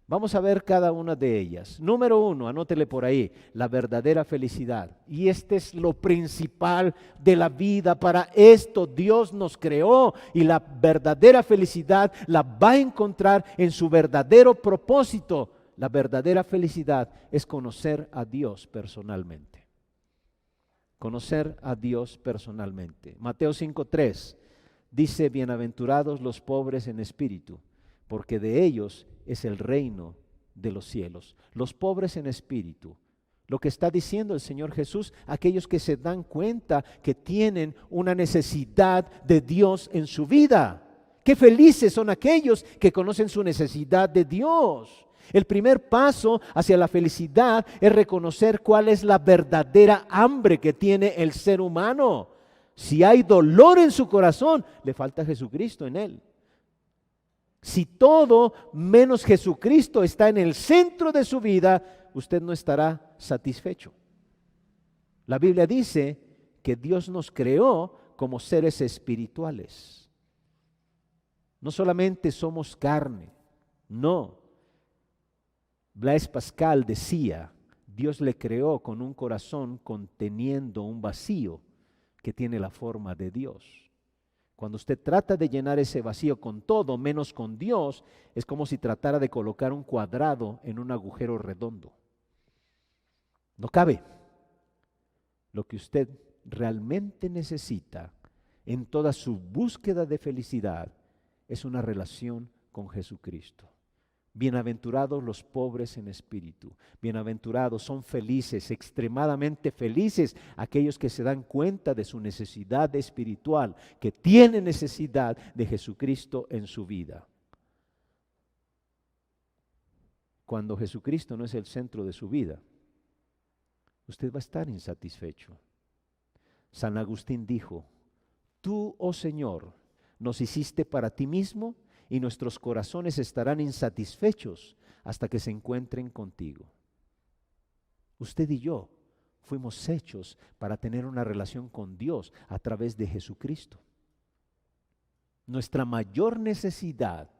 Vamos a ver cada una de ellas. Número 1, anótele por ahí, la verdadera felicidad. Y este es lo principal de la vida. Para esto Dios nos creó, y la verdadera felicidad la va a encontrar en su verdadero propósito. La verdadera felicidad es conocer a Dios personalmente. Conocer a Dios personalmente. Mateo 5:3 dice: bienaventurados los pobres en espíritu, porque de ellos es el reino de los cielos. Los pobres en espíritu. Lo que está diciendo el Señor Jesús, aquellos que se dan cuenta que tienen una necesidad de Dios en su vida. Qué felices son aquellos que conocen su necesidad de Dios. El primer paso hacia la felicidad es reconocer cuál es la verdadera hambre que tiene el ser humano. Si hay dolor en su corazón, le falta Jesucristo en él. Si todo menos Jesucristo está en el centro de su vida, usted no estará satisfecho. La Biblia dice que Dios nos creó como seres espirituales. No solamente somos carne, no. Blaise Pascal decía: Dios le creó con un corazón conteniendo un vacío que tiene la forma de Dios. Cuando usted trata de llenar ese vacío con todo menos con Dios, es como si tratara de colocar un cuadrado en un agujero redondo. No cabe. Lo que usted realmente necesita en toda su búsqueda de felicidad es una relación con Jesucristo. Bienaventurados los pobres en espíritu. Bienaventurados, son felices, extremadamente felices aquellos que se dan cuenta de su necesidad espiritual, que tienen necesidad de Jesucristo en su vida. Cuando Jesucristo no es el centro de su vida, usted va a estar insatisfecho. San Agustín dijo: tú, oh Señor, nos hiciste para ti mismo, y nuestros corazones estarán insatisfechos hasta que se encuentren contigo. Usted y yo fuimos hechos para tener una relación con Dios a través de Jesucristo. Nuestra mayor necesidad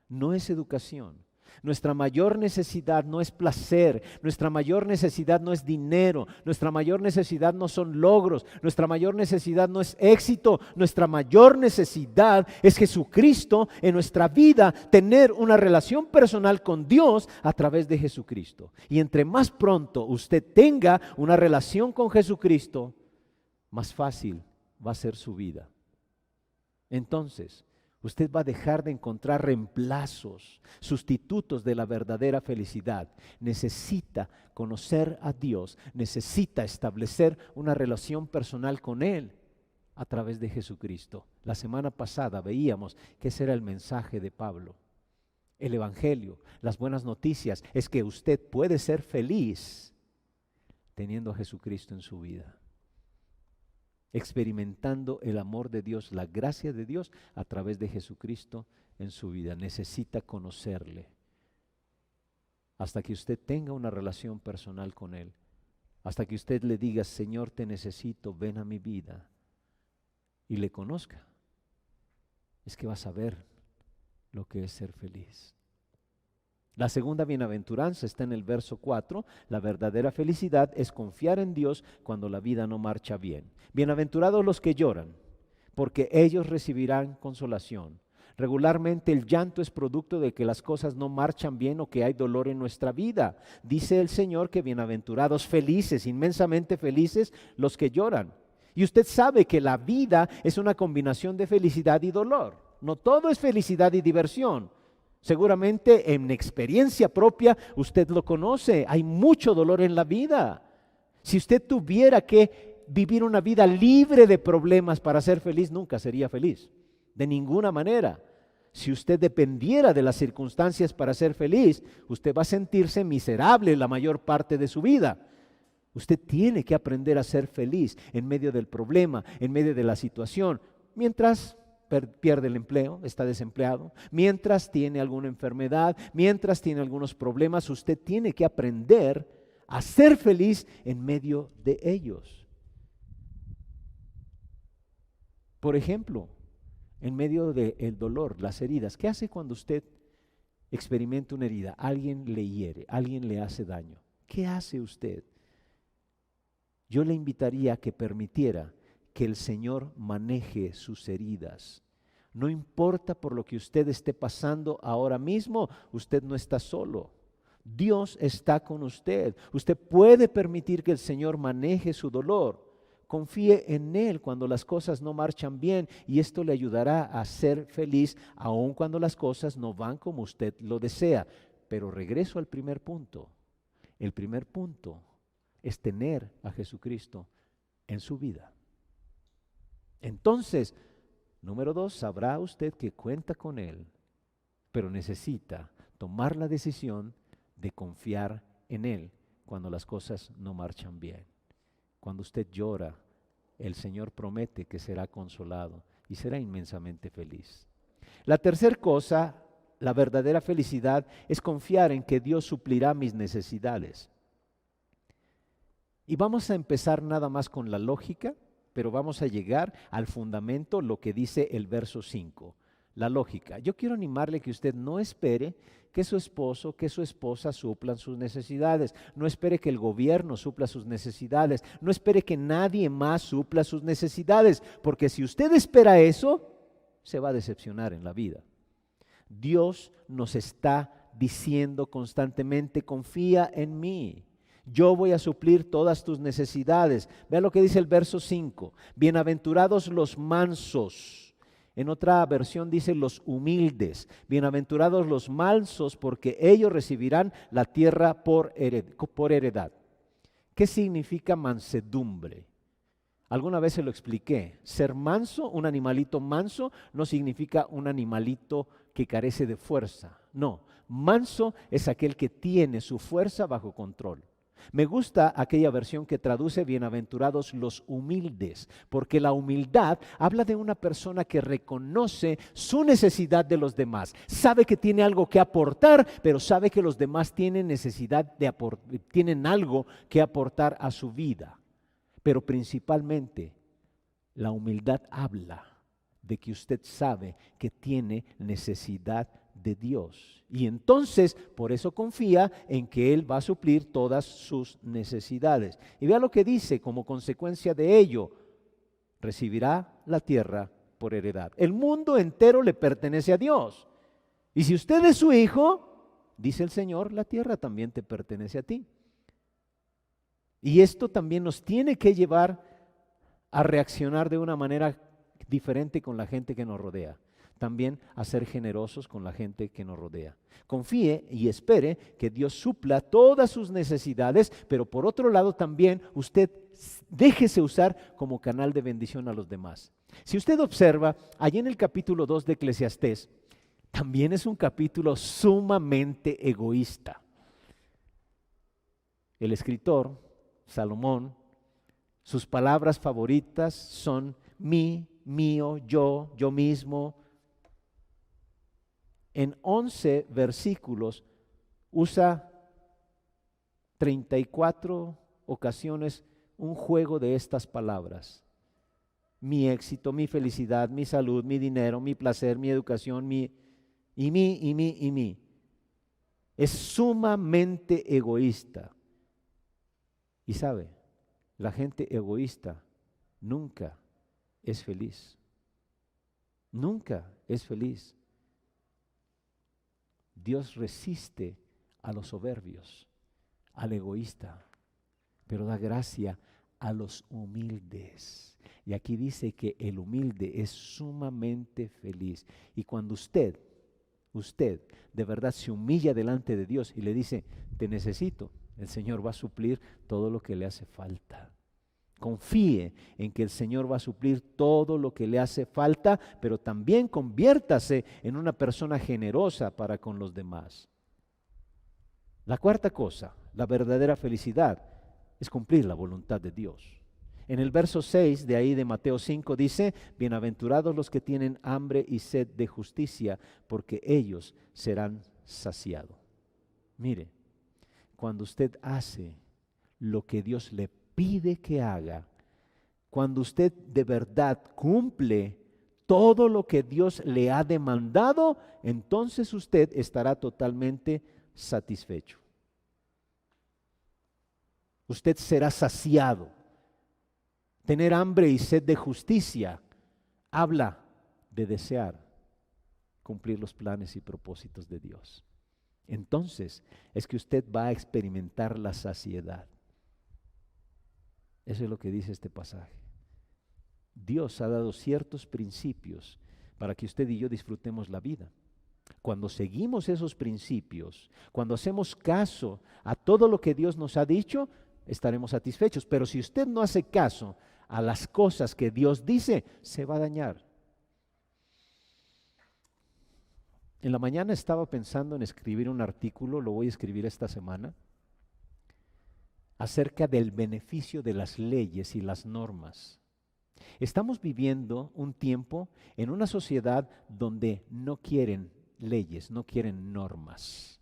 no es educación. Nuestra mayor necesidad no es placer, nuestra mayor necesidad no es dinero, nuestra mayor necesidad no son logros, nuestra mayor necesidad no es éxito, nuestra mayor necesidad es Jesucristo en nuestra vida, tener una relación personal con Dios a través de Jesucristo. Y entre más pronto usted tenga una relación con Jesucristo, más fácil va a ser su vida. Entonces, usted va a dejar de encontrar reemplazos, sustitutos de la verdadera felicidad. Necesita conocer a Dios, necesita establecer una relación personal con Él a través de Jesucristo. La semana pasada veíamos que ese era el mensaje de Pablo. El Evangelio, las buenas noticias, es que usted puede ser feliz teniendo a Jesucristo en su vida, experimentando el amor de Dios, la gracia de Dios a través de Jesucristo en su vida. Necesita conocerle hasta que usted tenga una relación personal con Él, hasta que usted le diga: Señor, te necesito, ven a mi vida, y le conozca. Es que va a saber lo que es ser feliz. La segunda bienaventuranza está en el verso 4. La verdadera felicidad es confiar en Dios cuando la vida no marcha bien. Bienaventurados los que lloran, porque ellos recibirán consolación. Regularmente el llanto es producto de que las cosas no marchan bien o que hay dolor en nuestra vida. Dice el Señor que bienaventurados, felices, inmensamente felices los que lloran. Y usted sabe que la vida es una combinación de felicidad y dolor. No todo es felicidad y diversión. Seguramente en experiencia propia usted lo conoce, hay mucho dolor en la vida. Si usted tuviera que vivir una vida libre de problemas para ser feliz, nunca sería feliz, de ninguna manera. Si usted dependiera de las circunstancias para ser feliz, usted va a sentirse miserable la mayor parte de su vida. Usted tiene que aprender a ser feliz en medio del problema, en medio de la situación, mientras pierde el empleo, está desempleado, mientras tiene alguna enfermedad, mientras tiene algunos problemas. Usted tiene que aprender a ser feliz en medio de ellos. Por ejemplo, en medio del dolor, las heridas. ¿Qué hace cuando usted experimenta una herida? Alguien le hiere, alguien le hace daño. ¿Qué hace usted? Yo le invitaría a que permitiera que el Señor maneje sus heridas. No importa por lo que usted esté pasando ahora mismo, usted no está solo. Dios está con usted. Usted puede permitir que el Señor maneje su dolor. Confíe en Él cuando las cosas no marchan bien y esto le ayudará a ser feliz aun cuando las cosas no van como usted lo desea. Pero regreso al primer punto. El primer punto es tener a Jesucristo en su vida. Entonces, número 2, sabrá usted que cuenta con Él, pero necesita tomar la decisión de confiar en Él cuando las cosas no marchan bien. Cuando usted llora, el Señor promete que será consolado y será inmensamente feliz. La tercera cosa, la verdadera felicidad, es confiar en que Dios suplirá mis necesidades. Y vamos a empezar nada más con la lógica, pero vamos a llegar al fundamento, lo que dice el verso 5. La lógica. Yo quiero animarle que usted no espere que su esposo, que su esposa suplan sus necesidades. No espere que el gobierno supla sus necesidades. No espere que nadie más supla sus necesidades, porque si usted espera eso, se va a decepcionar en la vida. Dios nos está diciendo constantemente, confía en mí. Yo voy a suplir todas tus necesidades. Vea lo que dice el verso 5. Bienaventurados los mansos. En otra versión dice los humildes. Bienaventurados los mansos, porque ellos recibirán la tierra por heredad. ¿Qué significa mansedumbre? Alguna vez se lo expliqué. Ser manso, un animalito manso, no significa un animalito que carece de fuerza. No, manso es aquel que tiene su fuerza bajo control. Me gusta aquella versión que traduce bienaventurados los humildes, porque la humildad habla de una persona que reconoce su necesidad de los demás, sabe que tiene algo que aportar, pero sabe que los demás tienen tienen algo que aportar a su vida. Pero principalmente la humildad habla de que usted sabe que tiene necesidad de Dios. Y entonces, por eso confía en que Él va a suplir todas sus necesidades. Y vea lo que dice, como consecuencia de ello, recibirá la tierra por heredad. El mundo entero le pertenece a Dios. Y si usted es su hijo, dice el Señor, la tierra también te pertenece a ti. Y esto también nos tiene que llevar a reaccionar de una manera diferente con la gente que nos rodea. También a ser generosos con la gente que nos rodea. Confíe y espere que Dios supla todas sus necesidades, pero por otro lado también usted déjese usar como canal de bendición a los demás. Si usted observa, allí en el capítulo 2 de Eclesiastés, también es un capítulo sumamente egoísta. El escritor, Salomón, sus palabras favoritas son mí, mío, yo mismo. En 11 versículos usa 34 ocasiones un juego de estas palabras. Mi éxito, mi felicidad, mi salud, mi dinero, mi placer, mi educación, mí. Es sumamente egoísta. Y sabe, la gente egoísta nunca es feliz. Nunca es feliz. Dios resiste a los soberbios, al egoísta, pero da gracia a los humildes. Y aquí dice que el humilde es sumamente feliz. Y cuando usted de verdad se humilla delante de Dios y le dice, te necesito, el Señor va a suplir todo lo que le hace falta. Confíe en que el Señor va a suplir todo lo que le hace falta, pero también conviértase en una persona generosa para con los demás. La cuarta cosa, la verdadera felicidad, es cumplir la voluntad de Dios. En el verso 6 de ahí de Mateo 5 dice, bienaventurados los que tienen hambre y sed de justicia, porque ellos serán saciados. Mire, cuando usted hace lo que Dios le pide que haga, cuando usted de verdad cumple todo lo que Dios le ha demandado, entonces usted estará totalmente satisfecho. Usted será saciado. Tener hambre y sed de justicia habla de desear cumplir los planes y propósitos de Dios. Entonces es que usted va a experimentar la saciedad. Eso es lo que dice este pasaje. Dios ha dado ciertos principios para que usted y yo disfrutemos la vida. Cuando seguimos esos principios, cuando hacemos caso a todo lo que Dios nos ha dicho, estaremos satisfechos. Pero si usted no hace caso a las cosas que Dios dice, se va a dañar. En la mañana estaba pensando en escribir un artículo, lo voy a escribir esta semana, acerca del beneficio de las leyes y las normas. Estamos viviendo un tiempo en una sociedad donde no quieren leyes, no quieren normas.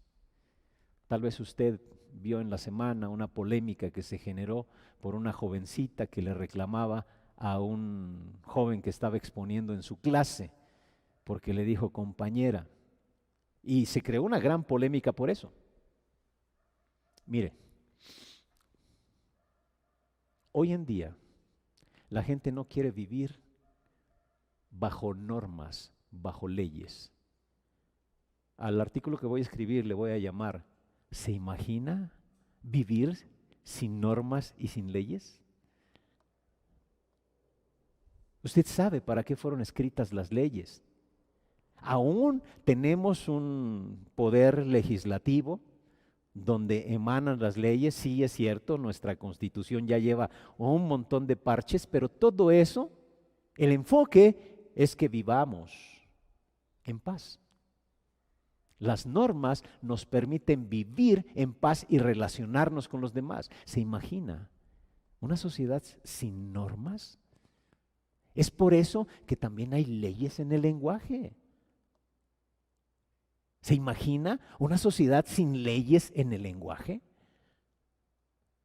Tal vez usted vio en la semana una polémica que se generó por una jovencita que le reclamaba a un joven que estaba exponiendo en su clase, porque le dijo compañera, y se creó una gran polémica por eso. Mire, hoy en día la gente no quiere vivir bajo normas, bajo leyes. Al artículo que voy a escribir le voy a llamar, ¿se imagina vivir sin normas y sin leyes? Usted sabe para qué fueron escritas las leyes. Aún tenemos un poder legislativo donde emanan las leyes, sí es cierto, nuestra Constitución ya lleva un montón de parches, pero todo eso, el enfoque es que vivamos en paz. Las normas nos permiten vivir en paz y relacionarnos con los demás. ¿Se imagina una sociedad sin normas? Es por eso que también hay leyes en el lenguaje. ¿Se imagina una sociedad sin leyes en el lenguaje?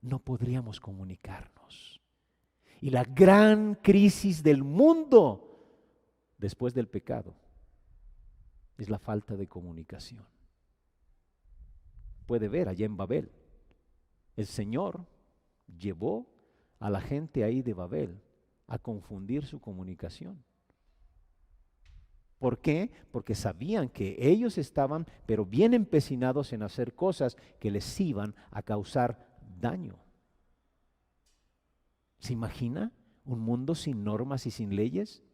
No podríamos comunicarnos. Y la gran crisis del mundo después del pecado es la falta de comunicación. Puede ver allá en Babel, el Señor llevó a la gente ahí de Babel a confundir su comunicación. ¿Por qué? Porque sabían que ellos estaban, pero bien empecinados en hacer cosas que les iban a causar daño. ¿Se imagina un mundo sin normas y sin leyes?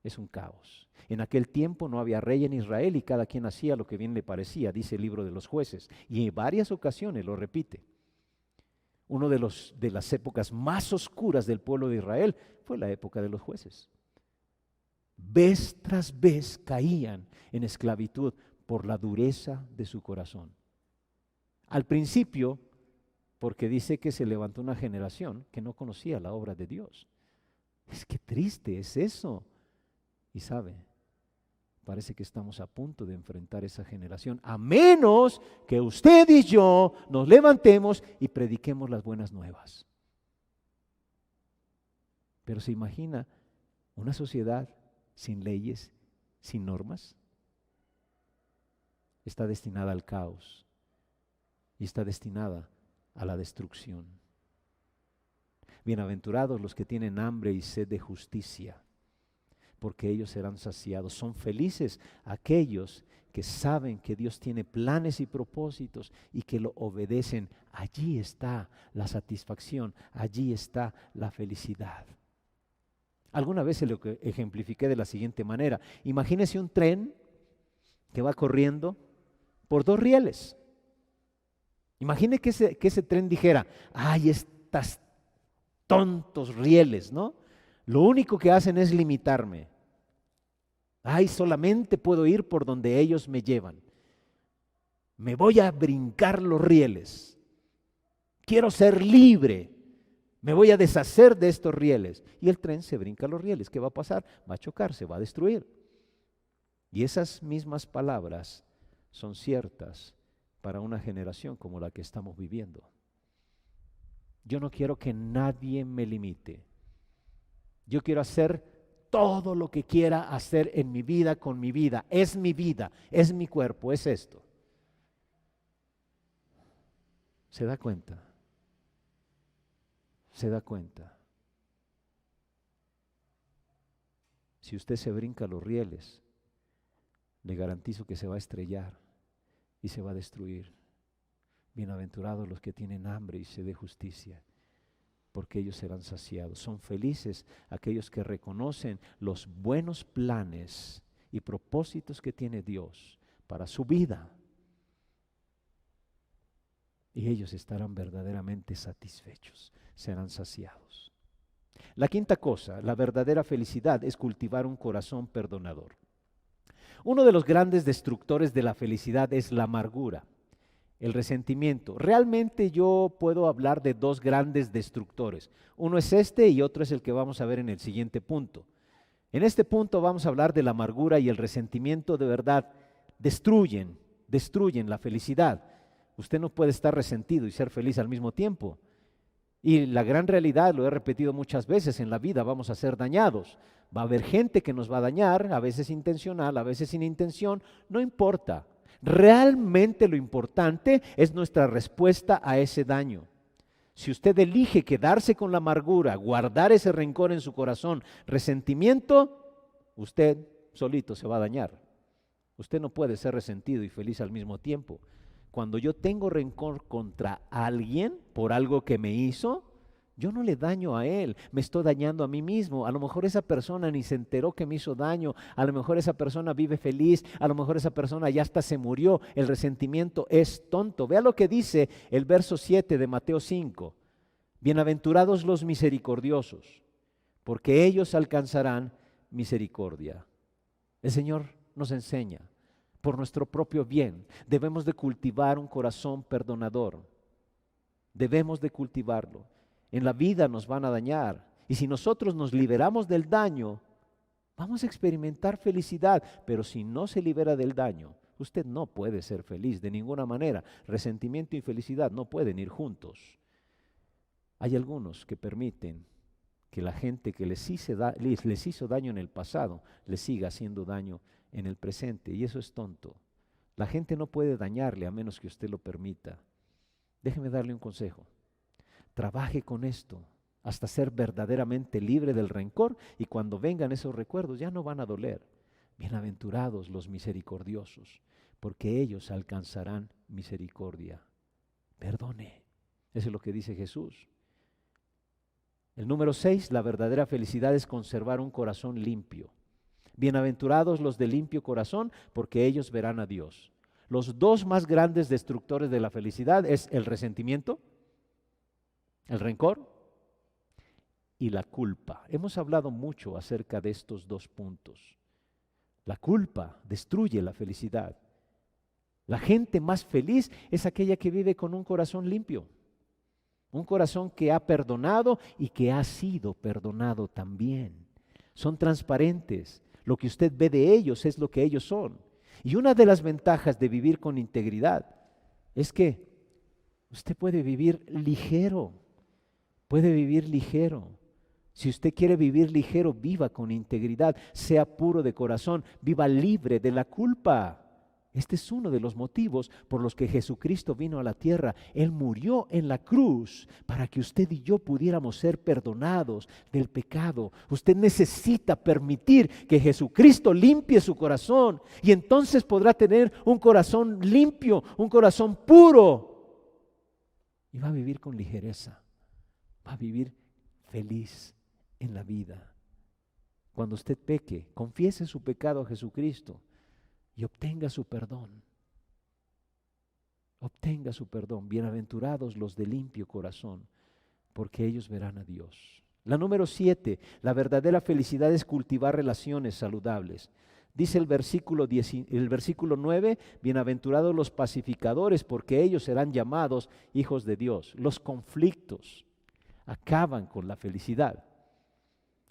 Es un caos. En aquel tiempo no había rey en Israel y cada quien hacía lo que bien le parecía, dice el libro de los Jueces. Y en varias ocasiones lo repite. Una de las épocas más oscuras del pueblo de Israel fue la época de los jueces. Vez tras vez caían en esclavitud por la dureza de su corazón. Al principio, porque dice que se levantó una generación que no conocía la obra de Dios. Es que triste es eso. Y sabe, parece que estamos a punto de enfrentar esa generación, a menos que usted y yo nos levantemos y prediquemos las buenas nuevas. Pero se imagina una sociedad sin leyes, sin normas, está destinada al caos y está destinada a la destrucción. Bienaventurados los que tienen hambre y sed de justicia, porque ellos serán saciados. Son felices aquellos que saben que Dios tiene planes y propósitos y que lo obedecen. Allí está la satisfacción, allí está la felicidad. Alguna vez se lo ejemplifiqué de la siguiente manera. Imagínese un tren que va corriendo por 2 rieles. Imagine que ese tren dijera, ay, estas tontos rieles, ¿no? Lo único que hacen es limitarme. Ay, solamente puedo ir por donde ellos me llevan. Me voy a brincar los rieles. Quiero ser libre. Me voy a deshacer de estos rieles. Y el tren se brinca los rieles. ¿Qué va a pasar? Va a chocar, se va a destruir. Y esas mismas palabras son ciertas para una generación como la que estamos viviendo. Yo no quiero que nadie me limite. Yo quiero hacer todo lo que quiera hacer en mi vida, con mi vida. Es mi vida, es mi cuerpo, es esto. ¿Se da cuenta? ¿Se da cuenta? Si usted se brinca los rieles, le garantizo que se va a estrellar y se va a destruir. Bienaventurados los que tienen hambre y sed de justicia, porque ellos serán saciados. Son felices aquellos que reconocen los buenos planes y propósitos que tiene Dios para su vida. Y ellos estarán verdaderamente satisfechos, serán saciados. La quinta cosa, la verdadera felicidad, es cultivar un corazón perdonador. Uno de los grandes destructores de la felicidad es la amargura, el resentimiento. Realmente yo puedo hablar de dos grandes destructores. Uno es este y otro es el que vamos a ver en el siguiente punto. En este punto vamos a hablar de la amargura y el resentimiento. De verdad destruyen la felicidad. Usted no puede estar resentido y ser feliz al mismo tiempo. Y la gran realidad, lo he repetido muchas veces, en la vida vamos a ser dañados. Va a haber gente que nos va a dañar, a veces intencional, a veces sin intención, no importa. Realmente lo importante es nuestra respuesta a ese daño. Si usted elige quedarse con la amargura, guardar ese rencor en su corazón, resentimiento, usted solito se va a dañar. Usted no puede ser resentido y feliz al mismo tiempo. Cuando yo tengo rencor contra alguien por algo que me hizo, yo no le daño a él, me estoy dañando a mí mismo. A lo mejor esa persona ni se enteró que me hizo daño, a lo mejor esa persona vive feliz, a lo mejor esa persona ya hasta se murió. El resentimiento es tonto. Vea lo que dice el verso 7 de Mateo 5. Bienaventurados los misericordiosos, porque ellos alcanzarán misericordia. El Señor nos enseña, por nuestro propio bien, debemos de cultivar un corazón perdonador. Debemos de cultivarlo. En la vida nos van a dañar y si nosotros nos liberamos del daño, vamos a experimentar felicidad, pero si no se libera del daño, usted no puede ser feliz de ninguna manera. Resentimiento y felicidad no pueden ir juntos. Hay algunos que permiten que la gente que les hizo daño en el pasado, les siga haciendo daño en el presente, y eso es tonto. La gente no puede dañarle a menos que usted lo permita. Déjeme darle un consejo. Trabaje con esto hasta ser verdaderamente libre del rencor y cuando vengan esos recuerdos ya no van a doler. Bienaventurados los misericordiosos, porque ellos alcanzarán misericordia. Perdone. Eso es lo que dice Jesús. El número 6, la verdadera felicidad es conservar un corazón limpio. Bienaventurados los de limpio corazón, porque ellos verán a Dios. Los dos más grandes destructores de la felicidad es el resentimiento, el rencor y la culpa. Hemos hablado mucho acerca de estos dos puntos. La culpa destruye la felicidad. La gente más feliz es aquella que vive con un corazón limpio. Un corazón que ha perdonado y que ha sido perdonado también. Son transparentes. Lo que usted ve de ellos es lo que ellos son. Y una de las ventajas de vivir con integridad es que usted puede vivir ligero. Puede vivir ligero. Si usted quiere vivir ligero, viva con integridad, sea puro de corazón, viva libre de la culpa. Este es uno de los motivos por los que Jesucristo vino a la tierra. Él murió en la cruz para que usted y yo pudiéramos ser perdonados del pecado. Usted necesita permitir que Jesucristo limpie su corazón y entonces podrá tener un corazón limpio, un corazón puro y va a vivir con ligereza, va a vivir feliz en la vida. Cuando usted peque, confiese su pecado a Jesucristo y obtenga su perdón. Obtenga su perdón. Bienaventurados los de limpio corazón, porque ellos verán a Dios. La número 7, la verdadera felicidad es cultivar relaciones saludables. Dice el versículo 9, bienaventurados los pacificadores, porque ellos serán llamados hijos de Dios. Los conflictos acaban con la felicidad.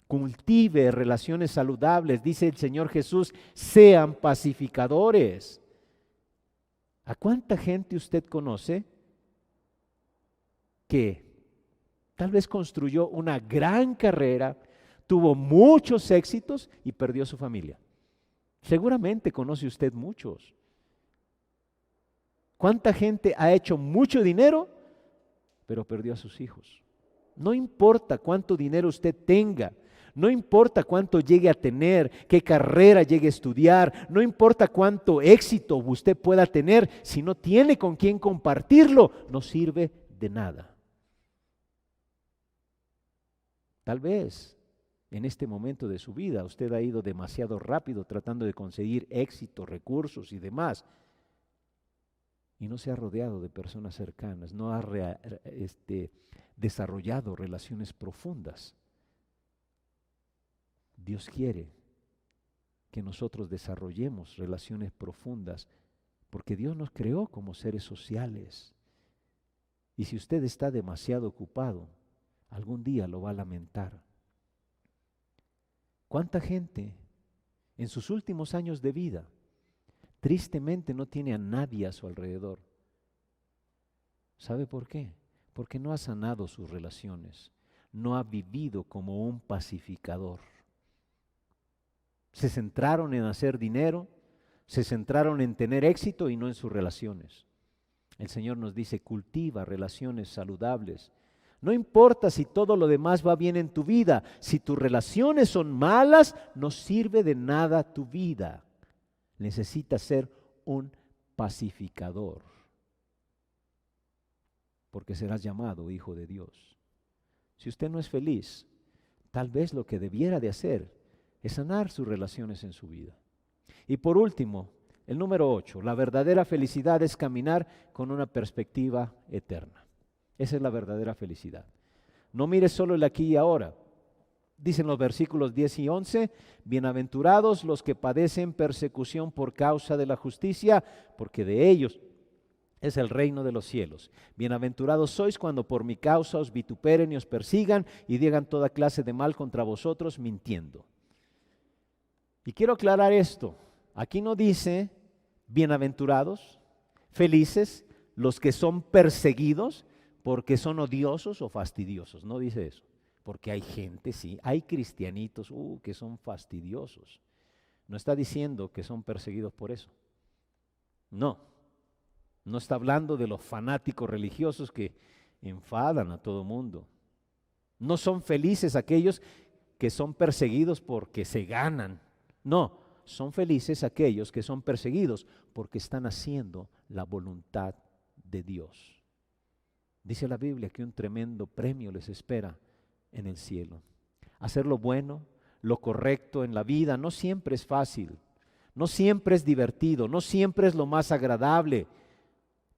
Cultive relaciones saludables, dice el Señor Jesús, sean pacificadores. ¿A cuánta gente usted conoce que Tal vez construyó una gran carrera, tuvo muchos éxitos y perdió su familia. Seguramente conoce usted muchos. ¿Cuánta gente ha hecho mucho dinero, pero perdió a sus hijos? No importa cuánto dinero usted tenga, no importa cuánto llegue a tener, qué carrera llegue a estudiar, no importa cuánto éxito usted pueda tener, si no tiene con quién compartirlo, no sirve de nada. Tal vez en este momento de su vida usted ha ido demasiado rápido tratando de conseguir éxito, recursos y demás, y no se ha rodeado de personas cercanas, no ha desarrollado relaciones profundas. Dios quiere que nosotros desarrollemos relaciones profundas, porque Dios nos creó como seres sociales. Y si usted está demasiado ocupado, algún día lo va a lamentar. ¿Cuánta gente en sus últimos años de vida tristemente no tiene a nadie a su alrededor? ¿Sabe por qué? Porque no ha sanado sus relaciones, no ha vivido como un pacificador. Se centraron en hacer dinero, se centraron en tener éxito y no en sus relaciones. El Señor nos dice, cultiva relaciones saludables. No importa si todo lo demás va bien en tu vida, si tus relaciones son malas, no sirve de nada tu vida. Necesitas ser un pacificador, porque serás llamado hijo de Dios. Si usted no es feliz, tal vez lo que debiera de hacer es sanar sus relaciones en su vida. Y por último, el número 8, la verdadera felicidad es caminar con una perspectiva eterna. Esa es la verdadera felicidad. No mires solo el aquí y ahora. Dicen los versículos 10 y 11, bienaventurados los que padecen persecución por causa de la justicia, porque de ellos es el reino de los cielos. Bienaventurados sois cuando por mi causa os vituperen y os persigan y digan toda clase de mal contra vosotros mintiendo. Y quiero aclarar esto. Aquí no dice bienaventurados, felices los que son perseguidos porque son odiosos o fastidiosos. No dice eso. Porque hay gente, sí, hay cristianitos que son fastidiosos. No está diciendo que son perseguidos por eso. No. No está hablando de los fanáticos religiosos que enfadan a todo mundo. No son felices aquellos que son perseguidos porque se ganan. No, son felices aquellos que son perseguidos porque están haciendo la voluntad de Dios. Dice la Biblia que un tremendo premio les espera en el cielo. Hacer lo bueno, lo correcto en la vida no siempre es fácil, no siempre es divertido, no siempre es lo más agradable,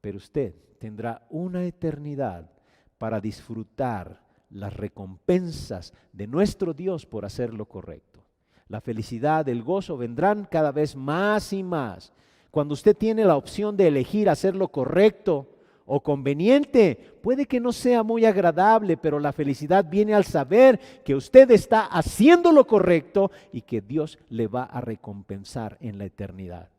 pero usted tendrá una eternidad para disfrutar las recompensas de nuestro Dios por hacer lo correcto. La felicidad, el gozo vendrán cada vez más y más. Cuando usted tiene la opción de elegir hacer lo correcto o conveniente, puede que no sea muy agradable, pero la felicidad viene al saber que usted está haciendo lo correcto y que Dios le va a recompensar en la eternidad.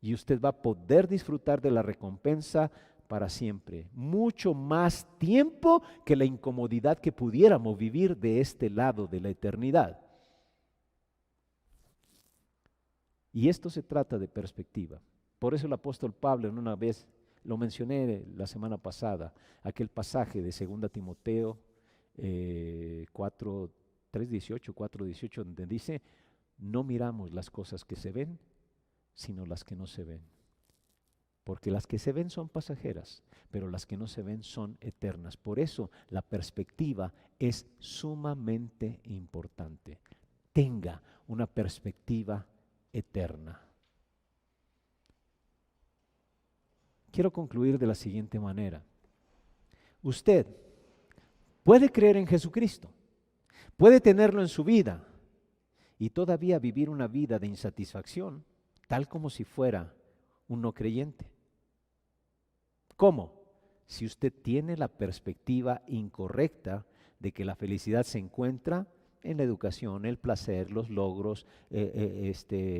Y usted va a poder disfrutar de la recompensa para siempre, mucho más tiempo que la incomodidad que pudiéramos vivir de este lado de la eternidad. Y esto se trata de perspectiva. Por eso el apóstol Pablo, en una vez, lo mencioné la semana pasada, aquel pasaje de 2 Timoteo 4:18, donde dice, no miramos las cosas que se ven, sino las que no se ven. Porque las que se ven son pasajeras, pero las que no se ven son eternas. Por eso la perspectiva es sumamente importante. Tenga una perspectiva eterna. Quiero concluir de la siguiente manera. Usted puede creer en Jesucristo, puede tenerlo en su vida y todavía vivir una vida de insatisfacción, tal como si fuera un no creyente. ¿Cómo? Si usted tiene la perspectiva incorrecta de que la felicidad se encuentra en la educación, el placer, los logros, el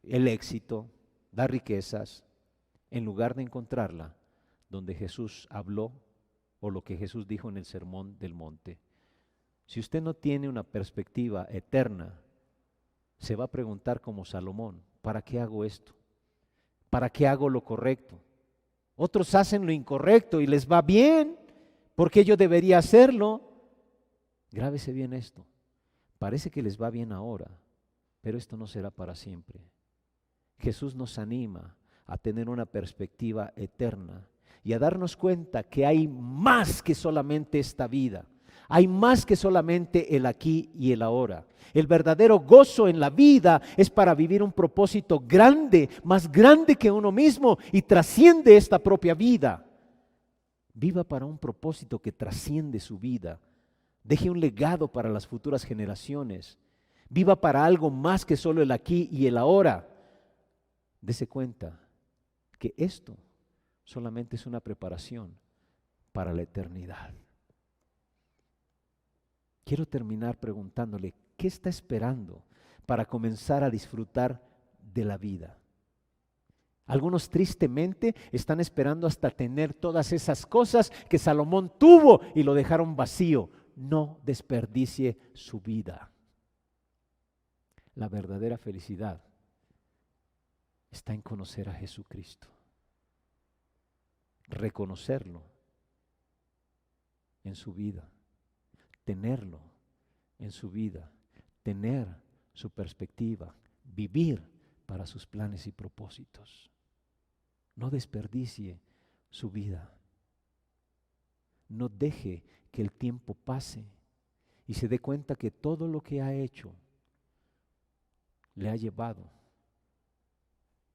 éxito, las riquezas, en lugar de encontrarla donde Jesús habló o lo que Jesús dijo en el Sermón del Monte. Si usted no tiene una perspectiva eterna, se va a preguntar como Salomón, ¿para qué hago esto? ¿Para qué hago lo correcto? Otros hacen lo incorrecto y les va bien, ¿por qué yo debería hacerlo? Grábese bien esto, parece que les va bien ahora, pero esto no será para siempre. Jesús nos anima a tener una perspectiva eterna y a darnos cuenta que hay más que solamente esta vida. Hay más que solamente el aquí y el ahora. El verdadero gozo en la vida es para vivir un propósito grande, más grande que uno mismo y trasciende esta propia vida. Viva para un propósito que trasciende su vida. Deje un legado para las futuras generaciones. Viva para algo más que solo el aquí y el ahora. Dese cuenta que esto solamente es una preparación para la eternidad. Quiero terminar preguntándole, ¿qué está esperando para comenzar a disfrutar de la vida? Algunos tristemente están esperando hasta tener todas esas cosas que Salomón tuvo y lo dejaron vacío. No desperdicie su vida. La verdadera felicidad está en conocer a Jesucristo, reconocerlo en su vida, tenerlo en su vida, tener su perspectiva, vivir para sus planes y propósitos. No desperdicie su vida. No deje que el tiempo pase y se dé cuenta que todo lo que ha hecho le ha llevado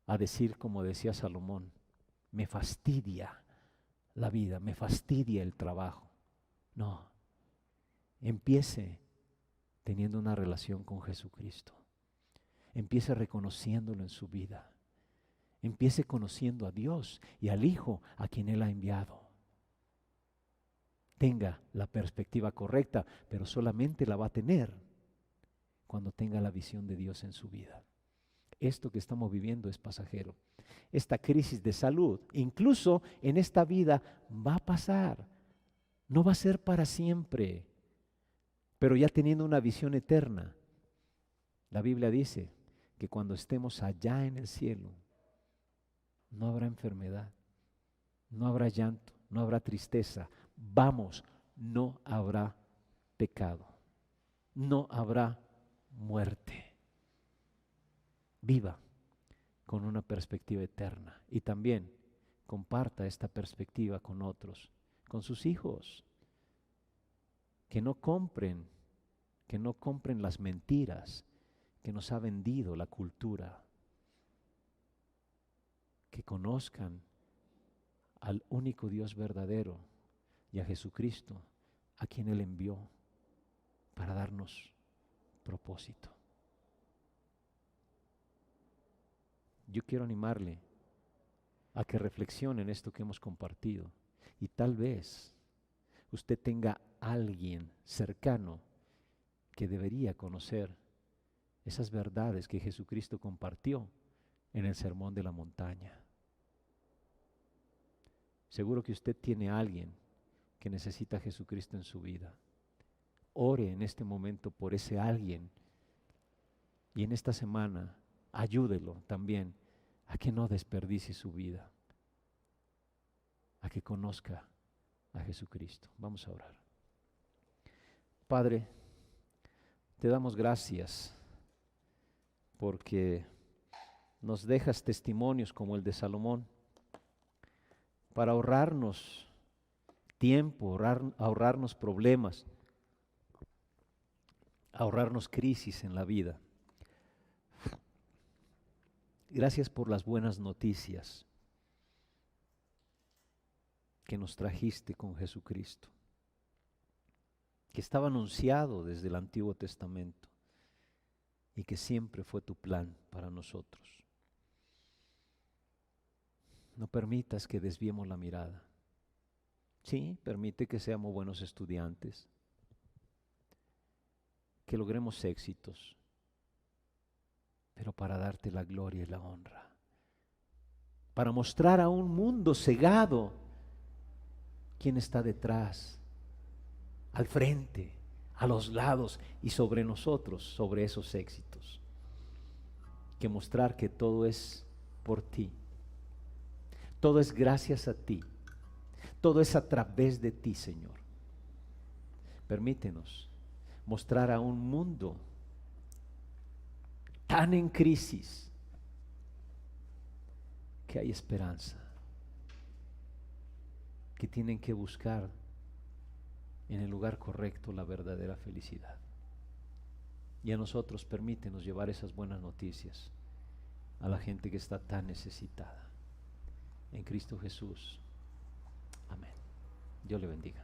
a decir, como decía Salomón, me fastidia la vida, me fastidia el trabajo. No, empiece teniendo una relación con Jesucristo. Empiece reconociéndolo en su vida. Empiece conociendo a Dios y al Hijo a quien Él ha enviado. Tenga la perspectiva correcta, pero solamente la va a tener cuando tenga la visión de Dios en su vida. Esto que estamos viviendo es pasajero. Esta crisis de salud, incluso en esta vida, va a pasar. No va a ser para siempre, pero ya teniendo una visión eterna. La Biblia dice que cuando estemos allá en el cielo, no habrá enfermedad, no habrá llanto, no habrá tristeza. Vamos, no habrá pecado, no habrá muerte. Viva con una perspectiva eterna y también comparta esta perspectiva con otros, con sus hijos, que no compren las mentiras que nos ha vendido la cultura, que conozcan al único Dios verdadero y a Jesucristo, a quien Él envió para darnos propósito. Yo quiero animarle a que reflexione en esto que hemos compartido y tal vez usted tenga alguien cercano que debería conocer esas verdades que Jesucristo compartió en el Sermón de la Montaña. Seguro que usted tiene a alguien que necesita a Jesucristo en su vida. Ore en este momento por ese alguien y en esta semana ayúdelo también a que no desperdicie su vida, a que conozca a Jesucristo. Vamos a orar. Padre, te damos gracias porque nos dejas testimonios como el de Salomón para ahorrarnos tiempo, ahorrarnos problemas, ahorrarnos crisis en la vida. Gracias por las buenas noticias que nos trajiste con Jesucristo, que estaba anunciado desde el Antiguo Testamento y que siempre fue tu plan para nosotros. No permitas que desviemos la mirada. Sí, permite que seamos buenos estudiantes, que logremos éxitos, pero para darte la gloria y la honra, para mostrar a un mundo cegado quién está detrás, al frente, a los lados y sobre nosotros, sobre esos éxitos. Que mostrar que todo es por ti, todo es gracias a ti, todo es a través de ti, Señor. Permítenos mostrar a un mundo tan en crisis que hay esperanza, que tienen que buscar en el lugar correcto la verdadera felicidad. Y a nosotros permítenos llevar esas buenas noticias a la gente que está tan necesitada. En Cristo Jesús. Amén. Dios le bendiga.